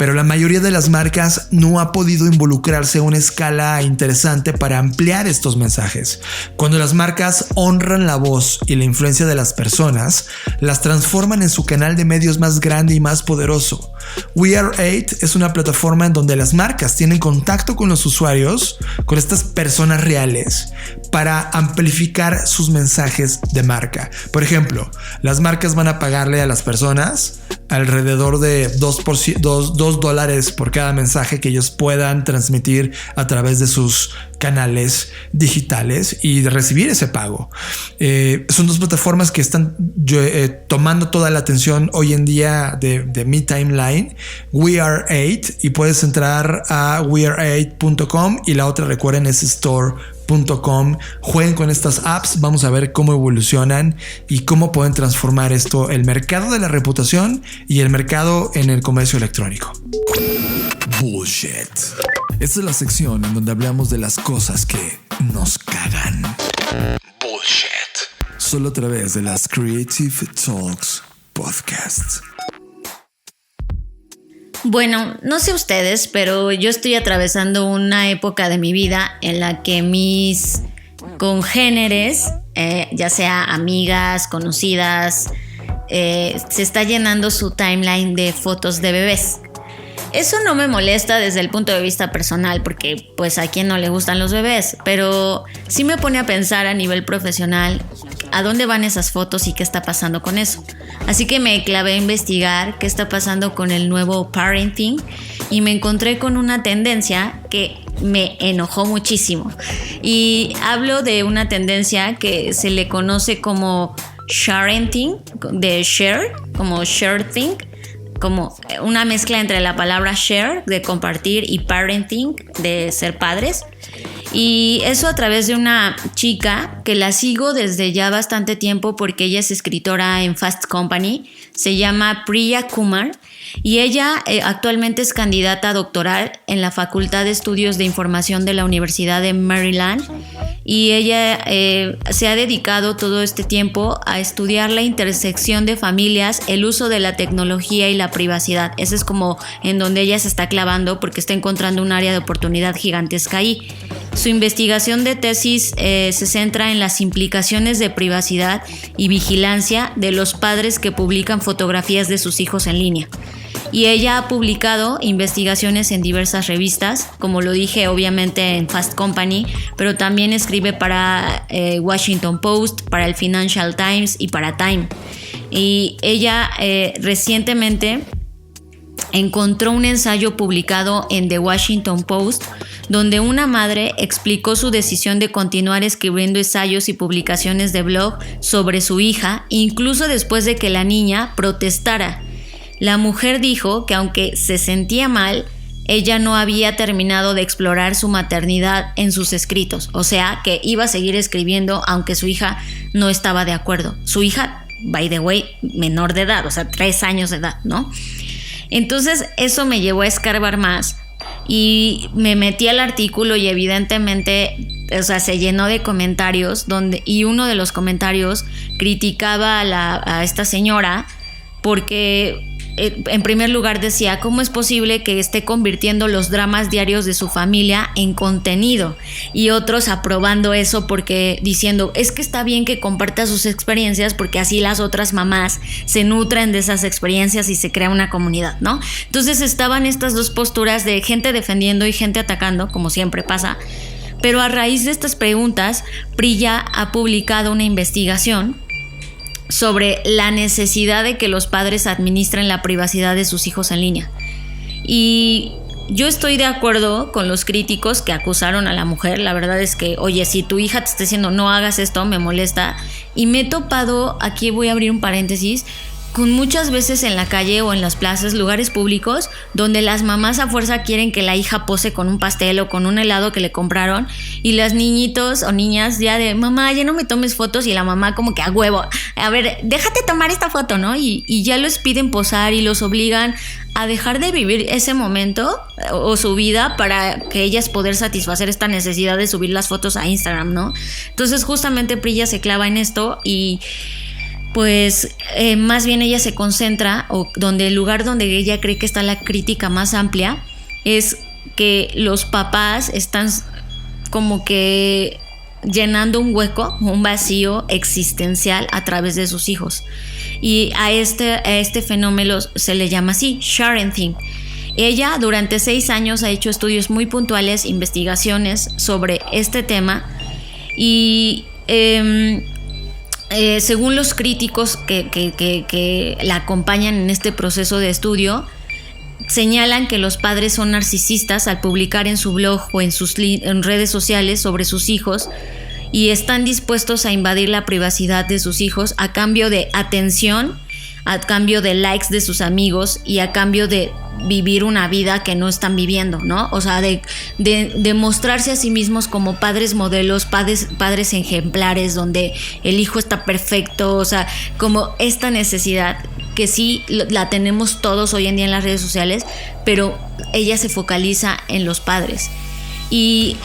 pero la mayoría de las marcas no ha podido involucrarse a una escala interesante para ampliar estos mensajes. Cuando las marcas honran la voz y la influencia de las personas, las transforman en su canal de medios más grande y más poderoso. We-Are-8 es una plataforma en donde las marcas tienen contacto con los usuarios, con estas personas reales, para amplificar sus mensajes de marca. Por ejemplo, las marcas van a pagarle a las personas alrededor de $2 por cada mensaje que ellos puedan transmitir a través de sus canales digitales y de recibir ese pago. Son dos plataformas que están tomando toda la atención hoy en día de mi timeline. We Are 8, y puedes entrar a weare8.com, y la otra, recuerden, es store.com. Jueguen con estas apps, vamos a ver cómo evolucionan y cómo pueden transformar esto, el mercado de la reputación y el mercado en el comercio electrónico. Bullshit. Esta es la sección en donde hablamos de las cosas que nos cagan. Bullshit. Solo a través de las Creative Talks Podcast. Bueno, no sé ustedes, pero yo estoy atravesando una época de mi vida en la que mis congéneres, ya sea amigas, conocidas, se está llenando su timeline de fotos de bebés. Eso no me molesta desde el punto de vista personal, porque pues a quien no le gustan los bebés, pero sí me pone a pensar a nivel profesional a dónde van esas fotos y qué está pasando con eso. Así que me clavé a investigar qué está pasando con el nuevo parenting y me encontré con una tendencia que me enojó muchísimo. Y hablo de una tendencia que se le conoce como sharenting, de share, como shareting, como una mezcla entre la palabra share, de compartir, y parenting, de ser padres. Y eso a través de una chica que la sigo desde ya bastante tiempo porque ella es escritora en Fast Company. Se llama Priya Kumar y ella actualmente es candidata doctoral en la Facultad de Estudios de Información de la Universidad de Maryland. Y ella se ha dedicado todo este tiempo a estudiar la intersección de familias, el uso de la tecnología y la privacidad. Ese es como en donde ella se está clavando porque está encontrando un área de oportunidad gigantesca ahí. Su investigación de tesis se centra en las implicaciones de privacidad y vigilancia de los padres que publican fotografías de sus hijos en línea. Y ella ha publicado investigaciones en diversas revistas, como lo dije, obviamente en Fast Company, pero también escribe para Washington Post, para el Financial Times y para Time. Y ella recientemente encontró un ensayo publicado en The Washington Post donde una madre explicó su decisión de continuar escribiendo ensayos y publicaciones de blog sobre su hija, incluso después de que la niña protestara. La mujer dijo que aunque se sentía mal, ella no había terminado de explorar su maternidad en sus escritos, o sea que iba a seguir escribiendo aunque su hija no estaba de acuerdo. Su hija, by the way, menor de edad, o sea, 3 años de edad, ¿no? Entonces eso me llevó a escarbar más y me metí al artículo y evidentemente, o sea, se llenó de comentarios y uno de los comentarios criticaba a esta señora porque en primer lugar decía, ¿cómo es posible que esté convirtiendo los dramas diarios de su familia en contenido? Y otros aprobando eso porque diciendo, es que está bien que comparta sus experiencias porque así las otras mamás se nutren de esas experiencias y se crea una comunidad, ¿no? Entonces estaban estas dos posturas de gente defendiendo y gente atacando, como siempre pasa. Pero a raíz de estas preguntas, Priya ha publicado una investigación sobre la necesidad de que los padres administren la privacidad de sus hijos en línea. Y yo estoy de acuerdo con los críticos que acusaron a la mujer. La verdad es que, oye, si tu hija te está diciendo no hagas esto, me molesta. Y me he topado, aquí voy a abrir un paréntesis, con muchas veces en la calle o en las plazas, lugares públicos, donde las mamás a fuerza quieren que la hija pose con un pastel o con un helado que le compraron, y las niñitos o niñas ya de, mamá, ya no me tomes fotos, y la mamá como que a huevo, a ver, déjate tomar esta foto, ¿no? Y ya los piden posar y los obligan a dejar de vivir ese momento o su vida para que ellas poder satisfacer esta necesidad de subir las fotos a Instagram, ¿no? Entonces justamente Priya se clava en esto y pues más bien ella se concentra, o donde el lugar donde ella cree que está la crítica más amplia es que los papás están como que llenando un hueco, un vacío existencial a través de sus hijos. Y a este fenómeno se le llama así, sharenting. Ella durante 6 años ha hecho estudios muy puntuales, investigaciones sobre este tema y según los críticos que la acompañan en este proceso de estudio, señalan que los padres son narcisistas al publicar en su blog o en redes sociales sobre sus hijos y están dispuestos a invadir la privacidad de sus hijos a cambio de atención, a cambio de likes de sus amigos y a cambio de vivir una vida que no están viviendo, ¿no? O sea, de mostrarse a sí mismos como padres modelos, padres ejemplares, donde el hijo está perfecto, o sea, como esta necesidad que sí la tenemos todos hoy en día en las redes sociales, pero ella se focaliza en los padres. Y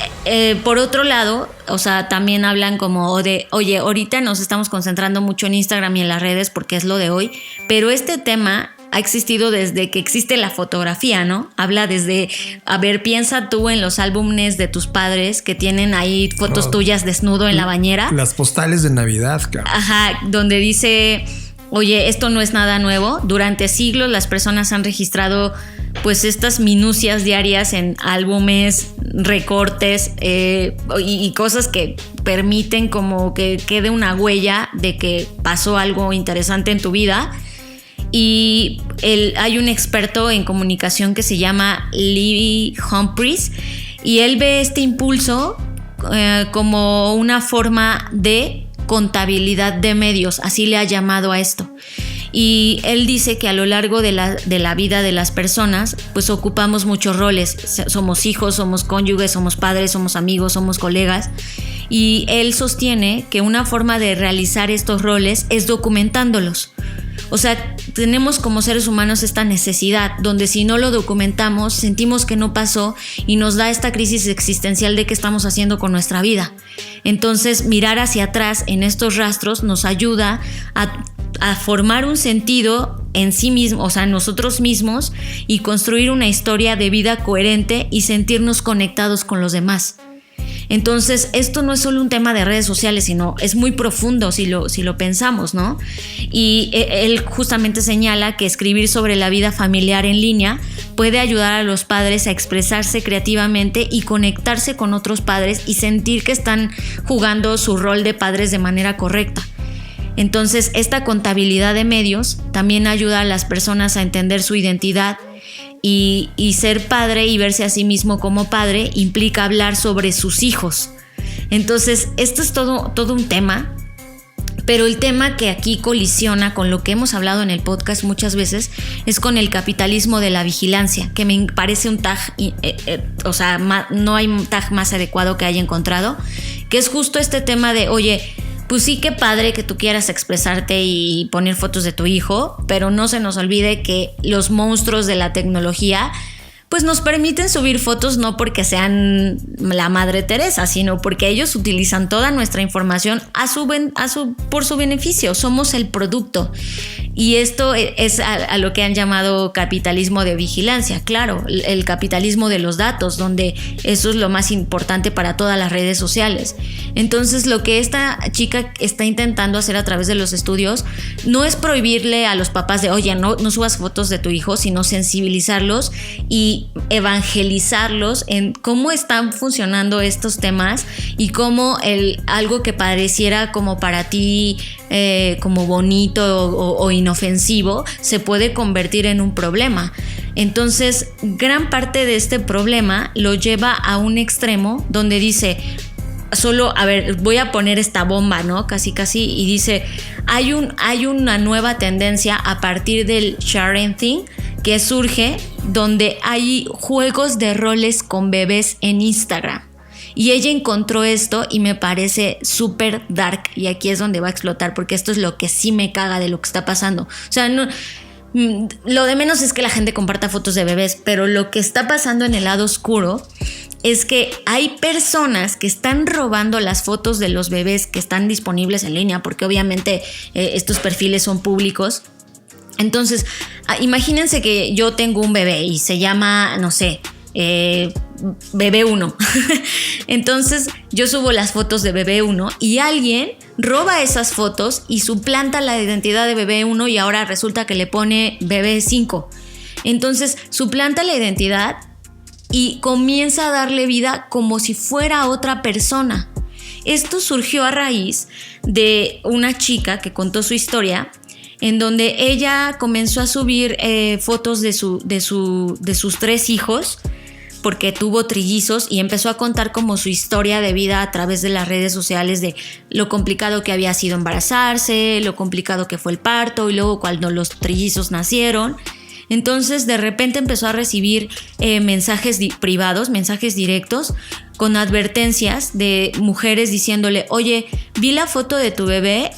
por otro lado, o sea, también hablan como de, oye, ahorita nos estamos concentrando mucho en Instagram y en las redes porque es lo de hoy, pero este tema ha existido desde que existe la fotografía, ¿no? Habla desde, a ver, piensa tú en los álbumes de tus padres que tienen ahí fotos tuyas desnudo en la bañera. Las postales de Navidad, cabrón. Ajá, donde dice, oye, esto no es nada nuevo. Durante siglos las personas han registrado pues estas minucias diarias en álbumes, recortes y cosas que permiten como que quede una huella de que pasó algo interesante en tu vida. Y hay un experto en comunicación que se llama Lee Humphries y él ve este impulso como una forma de contabilidad de medios, así le ha llamado a esto. Y él dice que a lo largo de la vida de las personas, pues ocupamos muchos roles. Somos hijos, somos cónyuges, somos padres, somos amigos, somos colegas. Y él sostiene que una forma de realizar estos roles es documentándolos. O sea, tenemos como seres humanos esta necesidad donde si no lo documentamos, sentimos que no pasó y nos da esta crisis existencial de qué estamos haciendo con nuestra vida. Entonces, mirar hacia atrás en estos rastros nos ayuda a formar un sentido en sí mismo, o sea, nosotros mismos, y construir una historia de vida coherente y sentirnos conectados con los demás. Entonces, esto no es solo un tema de redes sociales, sino es muy profundo si lo pensamos, ¿no? Y él justamente señala que escribir sobre la vida familiar en línea puede ayudar a los padres a expresarse creativamente y conectarse con otros padres y sentir que están jugando su rol de padres de manera correcta. Entonces, esta contabilidad de medios también ayuda a las personas a entender su identidad y ser padre y verse a sí mismo como padre implica hablar sobre sus hijos. Entonces, esto es todo un tema, pero el tema que aquí colisiona con lo que hemos hablado en el podcast muchas veces es con el capitalismo de la vigilancia, que me parece un tag, o sea, no hay un tag más adecuado que haya encontrado, que es justo este tema de, oye, pues sí, qué padre que tú quieras expresarte y poner fotos de tu hijo, pero no se nos olvide que los monstruos de la tecnología pues nos permiten subir fotos no porque sean la Madre Teresa, sino porque ellos utilizan toda nuestra información por su beneficio. Somos el producto. Y esto es a lo que han llamado capitalismo de vigilancia. Claro, el capitalismo de los datos, donde eso es lo más importante para todas las redes sociales. Entonces, lo que esta chica está intentando hacer a través de los estudios no es prohibirle a los papás de, oye, no subas fotos de tu hijo, sino sensibilizarlos y evangelizarlos en cómo están funcionando estos temas y cómo algo que pareciera como para ti como bonito o inofensivo se puede convertir en un problema. Entonces, gran parte de este problema lo lleva a un extremo donde dice, solo, a ver, voy a poner esta bomba, ¿no? Casi, y dice, hay una nueva tendencia a partir del sharing thing que surge donde hay juegos de roles con bebés en Instagram. Y ella encontró esto y me parece súper dark, y aquí es donde va a explotar, porque esto es lo que sí me caga de lo que está pasando. O sea, no, lo de menos es que la gente comparta fotos de bebés, pero lo que está pasando en el lado oscuro es que hay personas que están robando las fotos de los bebés que están disponibles en línea, porque obviamente estos perfiles son públicos. Entonces, imagínense que yo tengo un bebé y se llama, no sé, bebé 1. Entonces, yo subo las fotos de bebé 1 y alguien roba esas fotos y suplanta la identidad de bebé 1 y ahora resulta que le pone bebé 5. Entonces, suplanta la identidad y comienza a darle vida como si fuera otra persona. Esto surgió a raíz de una chica que contó su historia en donde ella comenzó a subir fotos de sus 3 hijos, porque tuvo trillizos, y empezó a contar como su historia de vida a través de las redes sociales, de lo complicado que había sido embarazarse, lo complicado que fue el parto, y luego cuando los trillizos nacieron. Entonces de repente empezó a recibir mensajes privados, mensajes directos, con advertencias de mujeres diciéndole: oye, vi la foto de tu bebé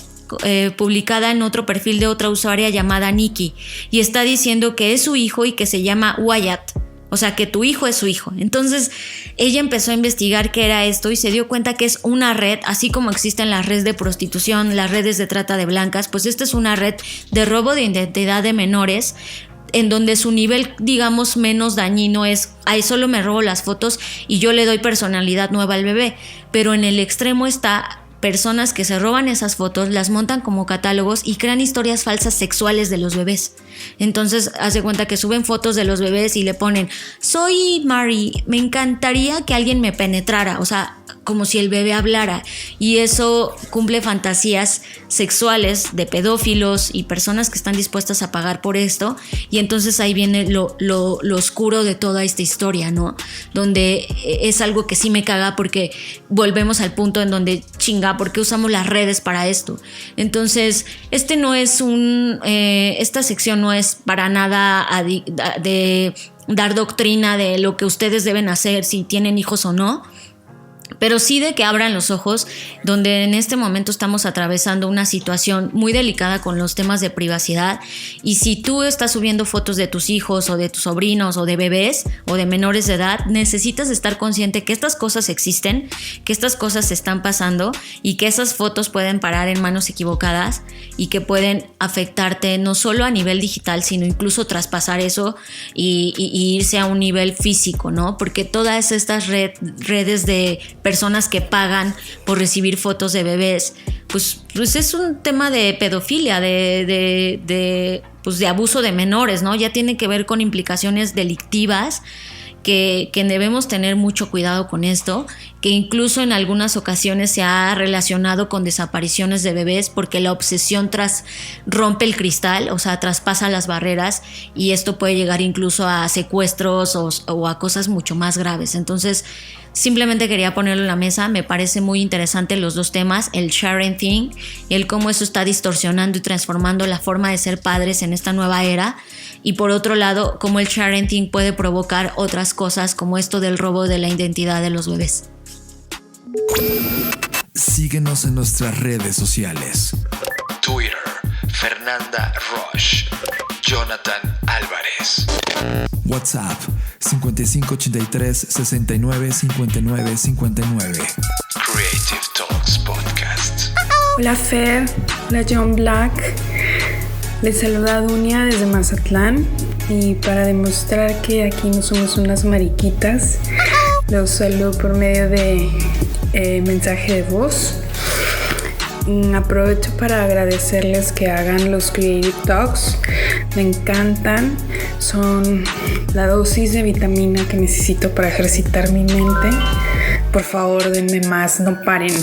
publicada en otro perfil de otra usuaria llamada Nikki, y está diciendo que es su hijo y que se llama Wyatt. O sea, que tu hijo es su hijo. Entonces ella empezó a investigar qué era esto y se dio cuenta que es una red, así como existen las redes de prostitución, las redes de trata de blancas, pues esta es una red de robo de identidad de menores, en donde su nivel, digamos, menos dañino es: ahí solo me robo las fotos y yo le doy personalidad nueva al bebé. Pero en el extremo está personas que se roban esas fotos, las montan como catálogos y crean historias falsas sexuales de los bebés. Entonces hace cuenta que suben fotos de los bebés y le ponen: soy Mary, me encantaría que alguien me penetrara, o sea, como si el bebé hablara, y eso cumple fantasías sexuales de pedófilos y personas que están dispuestas a pagar por esto. Y entonces ahí viene lo oscuro de toda esta historia, ¿no? Donde es algo que sí me caga, porque volvemos al punto en donde chinga, ¿por qué usamos las redes para esto? Entonces esta sección no es para nada de dar doctrina de lo que ustedes deben hacer si tienen hijos o no, pero sí de que abran los ojos, donde en este momento estamos atravesando una situación muy delicada con los temas de privacidad. Y si tú estás subiendo fotos de tus hijos o de tus sobrinos o de bebés o de menores de edad, necesitas estar consciente que estas cosas existen, que estas cosas se están pasando y que esas fotos pueden parar en manos equivocadas y que pueden afectarte no solo a nivel digital, sino incluso traspasar eso y irse a un nivel físico, ¿no? Porque todas estas redes de personas que pagan por recibir fotos de bebés, pues es un tema de pedofilia, de abuso de menores, ¿no? Ya tiene que ver con implicaciones delictivas que debemos tener mucho cuidado con esto, que incluso en algunas ocasiones se ha relacionado con desapariciones de bebés, porque la obsesión rompe el cristal, o sea, traspasa las barreras, y esto puede llegar incluso a secuestros o a cosas mucho más graves. Entonces, simplemente quería ponerlo en la mesa. Me parece muy interesante los dos temas, el sharing thing y el cómo eso está distorsionando y transformando la forma de ser padres en esta nueva era, y por otro lado, cómo el sharing thing puede provocar otras cosas como esto del robo de la identidad de los bebés. Síguenos en nuestras redes sociales. Twitter, Fernanda Roche, Jonathan Álvarez. WhatsApp 5583 69 59 59. Creative Talks Podcast. Hola Fer, hola John Black. Les saluda Dunia desde Mazatlán, y para demostrar que aquí no somos unas mariquitas, los saludo por medio de mensaje de voz. Aprovecho para agradecerles que hagan los Creative Talks. Me encantan, son la dosis de vitamina que necesito para ejercitar mi mente. Por favor, denme más, no paren.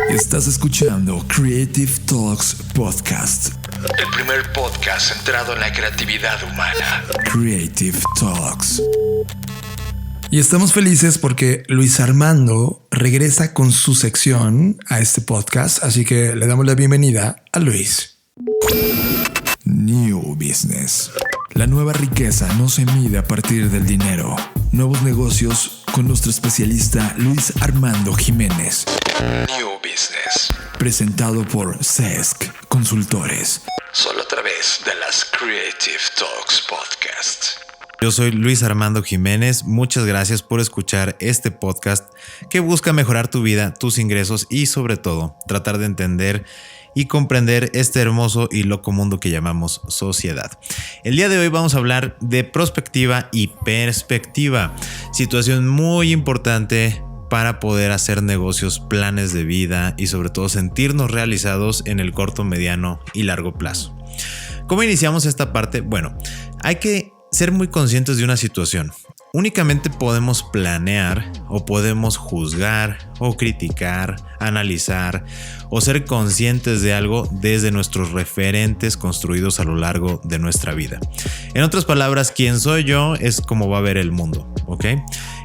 Estás escuchando Creative Talks Podcast. El primer podcast centrado en la creatividad humana. Creative Talks. Y estamos felices porque Luis Armando regresa con su sección a este podcast, así que le damos la bienvenida a Luis. New Business. La nueva riqueza no se mide a partir del dinero. Nuevos negocios con nuestro especialista Luis Armando Jiménez. New Business. Presentado por CESC Consultores. Solo a través de las Creative Talks Podcast. Yo soy Luis Armando Jiménez. Muchas gracias por escuchar este podcast que busca mejorar tu vida, tus ingresos y sobre todo tratar de entender y comprender este hermoso y loco mundo que llamamos sociedad. El día de hoy vamos a hablar de prospectiva y perspectiva, situación muy importante para poder hacer negocios, planes de vida y sobre todo sentirnos realizados en el corto, mediano y largo plazo. ¿Cómo iniciamos esta parte? Bueno, hay que ser muy conscientes de una situación. Únicamente podemos planear o podemos juzgar o criticar, analizar o ser conscientes de algo desde nuestros referentes construidos a lo largo de nuestra vida. En otras palabras, quién soy yo es cómo va a ver el mundo, ¿ok?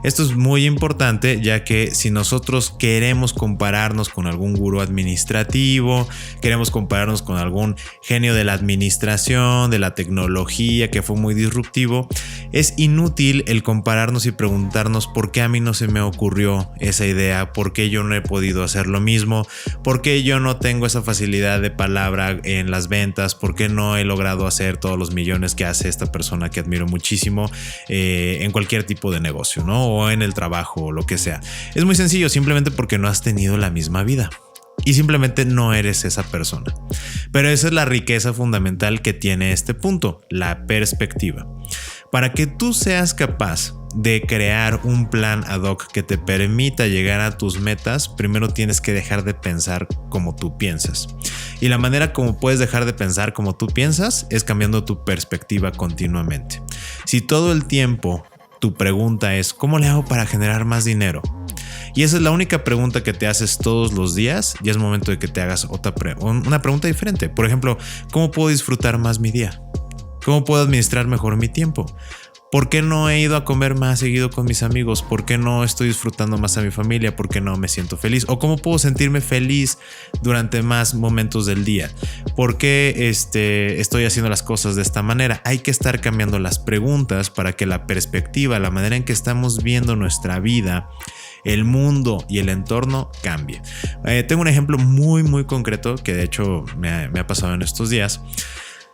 Esto es muy importante, ya que si nosotros queremos compararnos con algún gurú administrativo, queremos compararnos con algún genio de la administración, de la tecnología que fue muy disruptivo, es inútil el compararnos y preguntarnos por qué a mí no se me ocurrió esa idea, por qué yo no he podido hacer lo mismo, por qué yo no tengo esa facilidad de palabra en las ventas, por qué no he logrado hacer todos los millones que hace esta persona que admiro muchísimo en cualquier tipo de negocio, ¿no? O en el trabajo o lo que sea. Es muy sencillo, simplemente porque no has tenido la misma vida y simplemente no eres esa persona. Pero esa es la riqueza fundamental que tiene este punto, la perspectiva. Para que tú seas capaz de crear un plan ad hoc que te permita llegar a tus metas, primero tienes que dejar de pensar como tú piensas. Y la manera como puedes dejar de pensar como tú piensas es cambiando tu perspectiva continuamente. Si todo el tiempo tu pregunta es ¿cómo le hago para generar más dinero? Y esa es la única pregunta que te haces todos los días, ya es momento de que te hagas una pregunta diferente. Por ejemplo, ¿cómo puedo disfrutar más mi día? ¿Cómo puedo administrar mejor mi tiempo? ¿Por qué no he ido a comer más seguido con mis amigos? ¿Por qué no estoy disfrutando más a mi familia? ¿Por qué no me siento feliz? ¿O cómo puedo sentirme feliz durante más momentos del día? ¿Por qué estoy haciendo las cosas de esta manera? Hay que estar cambiando las preguntas para que la perspectiva, la manera en que estamos viendo nuestra vida, el mundo y el entorno cambie. Tengo un ejemplo muy concreto que de hecho me ha pasado en estos días.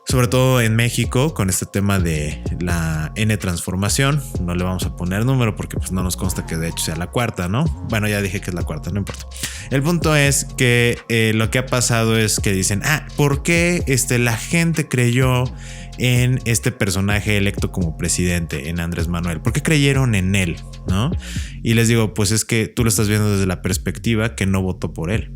Sobre todo en México con este tema de la N transformación. No le vamos a poner número porque pues no nos consta que de hecho sea la cuarta, ¿no? Bueno, ya dije que es la cuarta, no importa. El punto es que lo que ha pasado es que dicen, ¿por qué la gente creyó en este personaje electo como presidente, en Andrés Manuel? ¿Por qué creyeron en él? ¿No? Y les digo, pues es que tú lo estás viendo desde la perspectiva que no votó por él.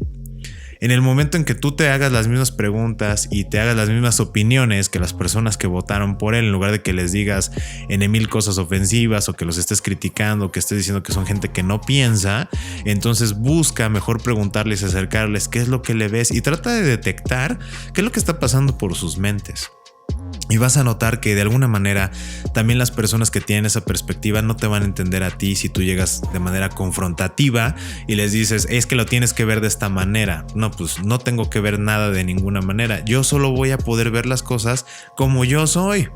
En el momento en que tú te hagas las mismas preguntas y te hagas las mismas opiniones que las personas que votaron por él, en lugar de que les digas en mil cosas ofensivas o que los estés criticando o que estés diciendo que son gente que no piensa, entonces busca mejor preguntarles, acercarles qué es lo que le ves y trata de detectar qué es lo que está pasando por sus mentes. Y vas a notar que de alguna manera también las personas que tienen esa perspectiva no te van a entender a ti si tú llegas de manera confrontativa y les dices, es que lo tienes que ver de esta manera. No, pues no tengo que ver nada de ninguna manera. Yo solo voy a poder ver las cosas como yo soy.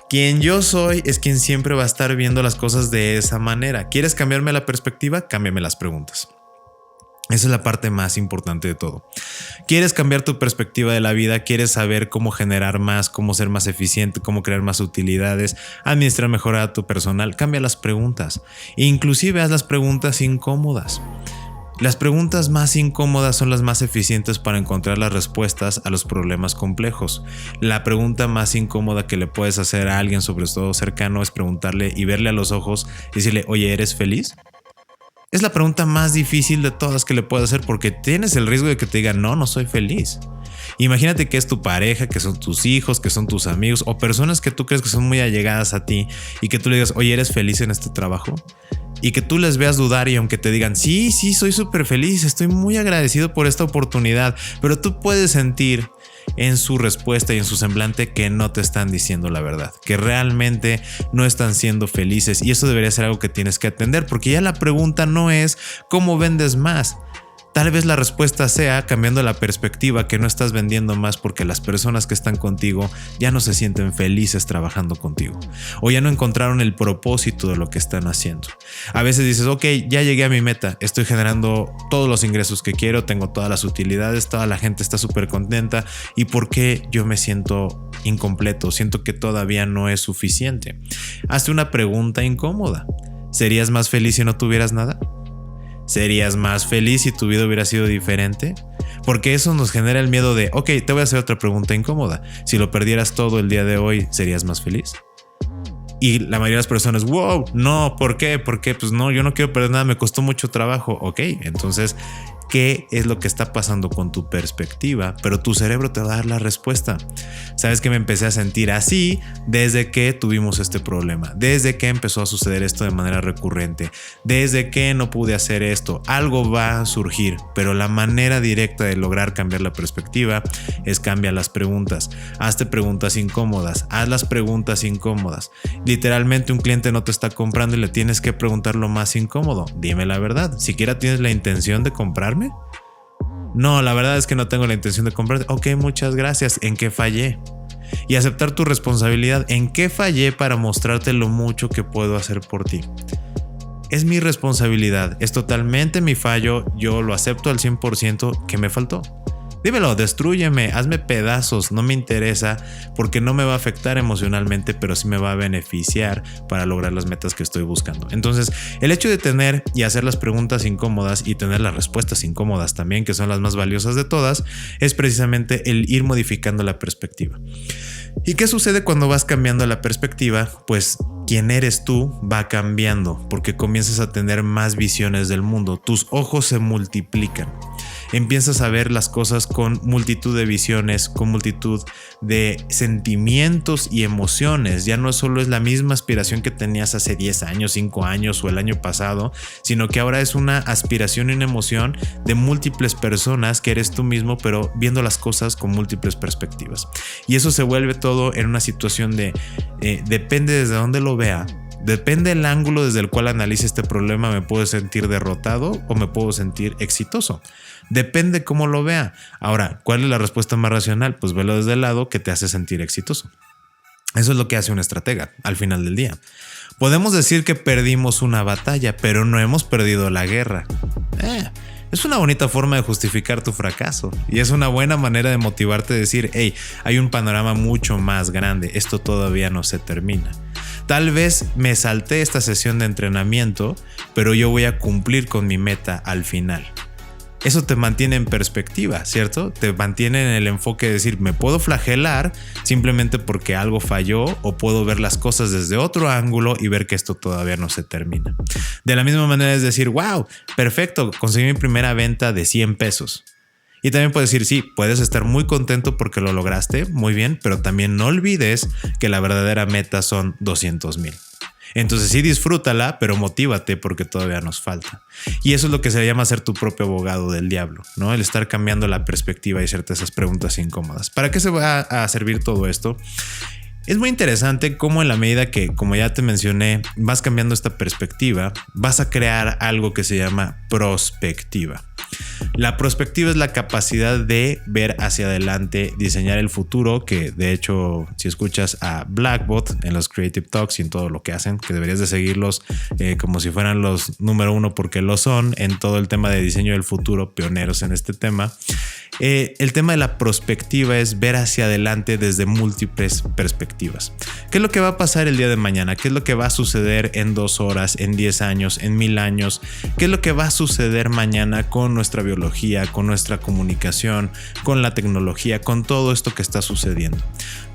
Quien yo soy es quien siempre va a estar viendo las cosas de esa manera. ¿Quieres cambiarme la perspectiva? Cámbiame las preguntas. Esa es la parte más importante de todo. ¿Quieres cambiar tu perspectiva de la vida? ¿Quieres saber cómo generar más, cómo ser más eficiente, cómo crear más utilidades, administrar mejor a tu personal? Cambia las preguntas. Inclusive haz las preguntas incómodas. Las preguntas más incómodas son las más eficientes para encontrar las respuestas a los problemas complejos. La pregunta más incómoda que le puedes hacer a alguien, sobre todo cercano, es preguntarle y verle a los ojos y decirle, oye, ¿eres feliz? Es la pregunta más difícil de todas que le puedes hacer porque tienes el riesgo de que te digan no soy feliz. Imagínate que es tu pareja, que son tus hijos, que son tus amigos o personas que tú crees que son muy allegadas a ti y que tú le digas, oye, ¿eres feliz en este trabajo? Y que tú les veas dudar y aunque te digan, sí, soy súper feliz, estoy muy agradecido por esta oportunidad, pero tú puedes sentir en su respuesta y en su semblante que no te están diciendo la verdad, que realmente no están siendo felices y eso debería ser algo que tienes que atender porque ya la pregunta no es cómo vendes más. Tal vez la respuesta sea cambiando la perspectiva que no estás vendiendo más porque las personas que están contigo ya no se sienten felices trabajando contigo o ya no encontraron el propósito de lo que están haciendo. A veces dices, ok, ya llegué a mi meta, estoy generando todos los ingresos que quiero, tengo todas las utilidades, toda la gente está súper contenta y ¿por qué yo me siento incompleto? Siento que todavía no es suficiente. Hazte una pregunta incómoda. ¿Serías más feliz si no tuvieras nada? ¿Serías más feliz si tu vida hubiera sido diferente? Porque eso nos genera el miedo de, ok, te voy a hacer otra pregunta incómoda. Si lo perdieras todo el día de hoy, ¿serías más feliz? Y la mayoría de las personas, wow, no, ¿por qué? Porque pues no, yo no quiero perder nada, me costó mucho trabajo. Ok, entonces qué es lo que está pasando con tu perspectiva, pero tu cerebro te va a dar la respuesta. Sabes que me empecé a sentir así desde que tuvimos este problema, desde que empezó a suceder esto de manera recurrente, desde que no pude hacer esto. Algo va a surgir, pero la manera directa de lograr cambiar la perspectiva es cambiar las preguntas. Hazte preguntas incómodas, haz las preguntas incómodas. Literalmente un cliente no te está comprando y le tienes que preguntar lo más incómodo. Dime la verdad, ¿siquiera tienes la intención de comprarme? No, la verdad es que no tengo la intención de comprarte. Ok, muchas gracias. ¿En qué fallé? Y aceptar tu responsabilidad. ¿En qué fallé para mostrarte lo mucho que puedo hacer por ti? Es mi responsabilidad, es totalmente mi fallo, yo lo acepto al 100%. ¿Qué me faltó? Dímelo, destrúyeme, hazme pedazos, no me interesa porque no me va a afectar emocionalmente, pero sí me va a beneficiar para lograr las metas que estoy buscando. Entonces, el hecho de tener y hacer las preguntas incómodas y tener las respuestas incómodas también, que son las más valiosas de todas, es precisamente el ir modificando la perspectiva. ¿Y qué sucede cuando vas cambiando la perspectiva? Pues quién eres tú va cambiando porque comienzas a tener más visiones del mundo. Tus ojos se multiplican. Empiezas a ver las cosas con multitud de visiones, con multitud de sentimientos y emociones. Ya no solo es la misma aspiración que tenías hace 10 años, 5 años o el año pasado, sino que ahora es una aspiración y una emoción de múltiples personas que eres tú mismo, pero viendo las cosas con múltiples perspectivas. Y eso se vuelve todo en una situación de depende desde dónde lo vea. Depende del ángulo desde el cual analice este problema, me puedo sentir derrotado o me puedo sentir exitoso. Depende cómo lo vea. Ahora, ¿cuál es la respuesta más racional? Pues velo desde el lado que te hace sentir exitoso. Eso es lo que hace un estratega al final del día. Podemos decir que perdimos una batalla, pero no hemos perdido la guerra. Es una bonita forma de justificar tu fracaso y es una buena manera de motivarte a decir, hey, hay un panorama mucho más grande, esto todavía no se termina. Tal vez me salté esta sesión de entrenamiento, pero yo voy a cumplir con mi meta al final. Eso te mantiene en perspectiva, ¿cierto? Te mantiene en el enfoque de decir, me puedo flagelar simplemente porque algo falló o puedo ver las cosas desde otro ángulo y ver que esto todavía no se termina. De la misma manera es decir, wow, perfecto, conseguí mi primera venta de 100 pesos. Y también puedes decir, sí, puedes estar muy contento porque lo lograste, muy bien, pero también no olvides que la verdadera meta son 200,000. Entonces sí, disfrútala, pero motívate porque todavía nos falta. Y eso es lo que se llama ser tu propio abogado del diablo, ¿no? El estar cambiando la perspectiva y hacerte esas preguntas incómodas. ¿Para qué se va a servir todo esto? Es muy interesante cómo en la medida que, como ya te mencioné, vas cambiando esta perspectiva, vas a crear algo que se llama prospectiva. La prospectiva es la capacidad de ver hacia adelante, diseñar el futuro, que de hecho si escuchas a Blackbot en los Creative Talks y en todo lo que hacen, que deberías de seguirlos como si fueran los número uno porque lo son en todo el tema de diseño del futuro, pioneros en este tema. El tema de la prospectiva es ver hacia adelante desde múltiples perspectivas. ¿Qué es lo que va a pasar el día de mañana? ¿Qué es lo que va a suceder en 2 horas, en 10 años, en 1000 años? ¿Qué es lo que va a suceder mañana con nuestra biología, con nuestra comunicación, con la tecnología, con todo esto que está sucediendo?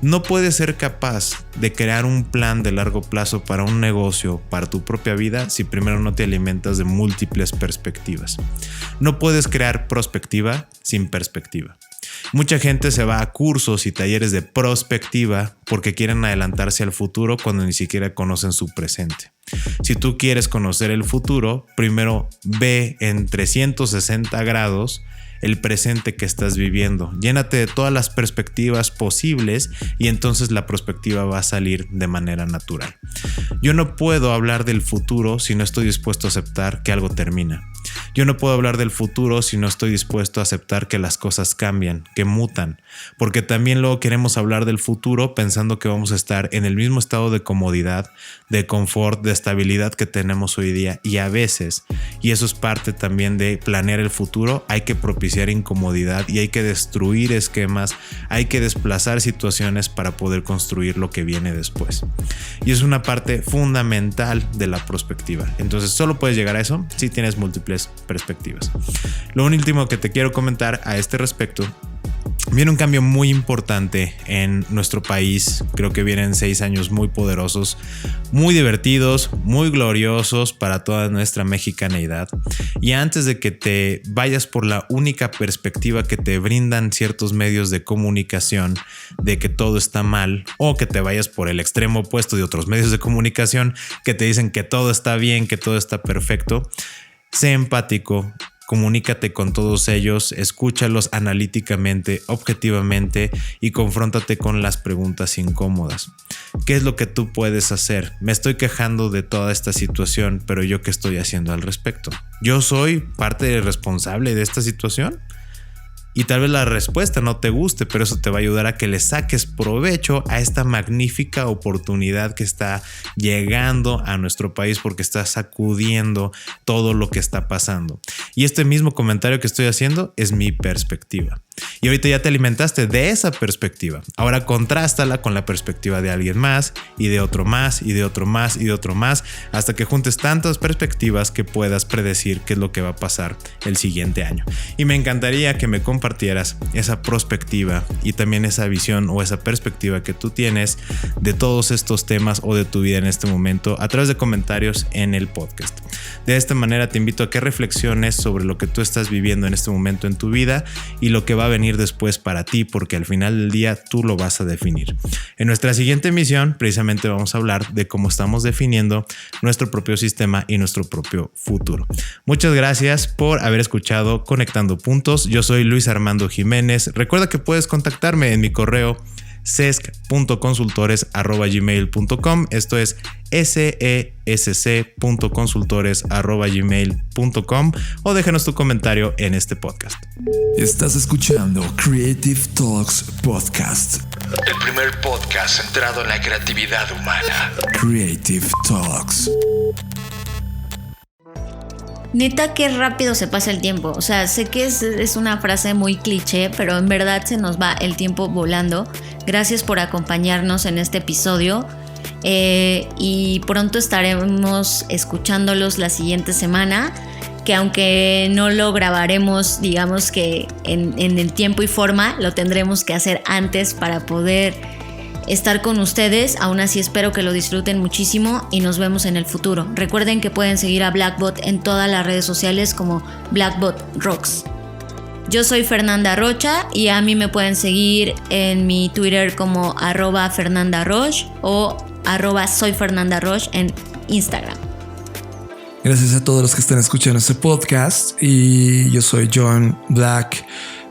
No puedes ser capaz de crear un plan de largo plazo para un negocio, para tu propia vida, si primero no te alimentas de múltiples perspectivas. No puedes crear prospectiva sin perspectiva. Mucha gente se va a cursos y talleres de prospectiva porque quieren adelantarse al futuro cuando ni siquiera conocen su presente. Si tú quieres conocer el futuro, primero ve en 360 grados el presente que estás viviendo. Llénate de todas las perspectivas posibles y entonces la perspectiva va a salir de manera natural. Yo no puedo hablar del futuro si no estoy dispuesto a aceptar que algo termina. Yo no puedo hablar del futuro si no estoy dispuesto a aceptar que las cosas cambian, que mutan, porque también luego queremos hablar del futuro pensando que vamos a estar en el mismo estado de comodidad, de confort, de estabilidad que tenemos hoy día y a veces, y eso es parte también de planear el futuro, hay que propiciar incomodidad y hay que destruir esquemas, hay que desplazar situaciones para poder construir lo que viene después. Y es una parte fundamental de la prospectiva. Entonces solo puedes llegar a eso si tienes múltiples perspectivas. Lo último que te quiero comentar a este respecto Viene un cambio muy importante en nuestro país. Creo que vienen 6 años muy poderosos, muy divertidos, muy gloriosos para toda nuestra mexicaneidad. Y antes de que te vayas por la única perspectiva que te brindan ciertos medios de comunicación de que todo está mal, o que te vayas por el extremo opuesto de otros medios de comunicación que te dicen que todo está bien, que todo está perfecto, sé empático. Comunícate con todos ellos, escúchalos analíticamente, objetivamente y confróntate con las preguntas incómodas. ¿Qué es lo que tú puedes hacer? Me estoy quejando de toda esta situación, pero ¿yo qué estoy haciendo al respecto? ¿Yo soy parte responsable de esta situación? Y tal vez la respuesta no te guste, pero eso te va a ayudar a que le saques provecho a esta magnífica oportunidad que está llegando a nuestro país, porque está sacudiendo todo lo que está pasando. Y este mismo comentario que estoy haciendo es mi perspectiva. Y ahorita ya te alimentaste de esa perspectiva. Ahora contrástala con la perspectiva de alguien más, y de otro más, y de otro más, y de otro más, hasta que juntes tantas perspectivas que puedas predecir qué es lo que va a pasar el siguiente año. Y me encantaría que me compartieras esa perspectiva y también esa visión o esa perspectiva que tú tienes de todos estos temas o de tu vida en este momento a través de comentarios en el podcast. De esta manera te invito a que reflexiones sobre lo que tú estás viviendo en este momento en tu vida y lo que va a venir después para ti, porque al final del día tú lo vas a definir. En nuestra siguiente emisión precisamente vamos a hablar de cómo estamos definiendo nuestro propio sistema y nuestro propio futuro. Muchas gracias por haber escuchado Conectando Puntos. Yo soy Luis Armando Jiménez. Recuerda que puedes contactarme en mi correo sesc.consultores@gmail.com. Esto es sesc.consultores@gmail.com, o déjanos tu comentario en este podcast. Estás escuchando Creative Talks Podcast. El primer podcast centrado en la creatividad humana. Creative Talks. Neta, qué rápido se pasa el tiempo. O sea, sé que es una frase muy cliché, pero en verdad se nos va el tiempo volando. Gracias por acompañarnos en este episodio. Y pronto estaremos escuchándolos la siguiente semana, que aunque no lo grabaremos, digamos que en el tiempo y forma, lo tendremos que hacer antes para poder estar con ustedes. Aún así espero que lo disfruten muchísimo y nos vemos en el futuro. Recuerden que pueden seguir a Blackbot en todas las redes sociales como Blackbot Rocks. Yo soy Fernanda Rocha y a mí me pueden seguir en mi Twitter como @FernandaRoche o @soyFernandaRoche en Instagram. Gracias a todos los que están escuchando este podcast, y yo soy John Black.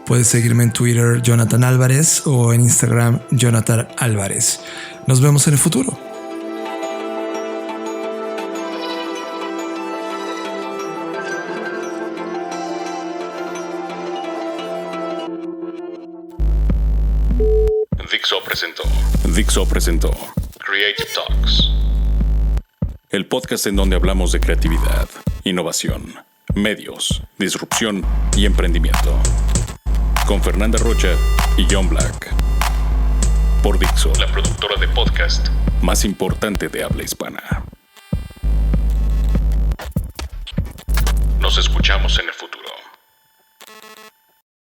Puedes seguirme en Twitter, Jonathan Álvarez, o en Instagram, Jonathan Álvarez. Nos vemos en el futuro. Dixo presentó Creative Talks, el podcast en donde hablamos de creatividad, innovación, medios, disrupción y emprendimiento. Con Fernanda Rocha y John Black. Por Dixo, la productora de podcast más importante de habla hispana. Nos escuchamos en el futuro.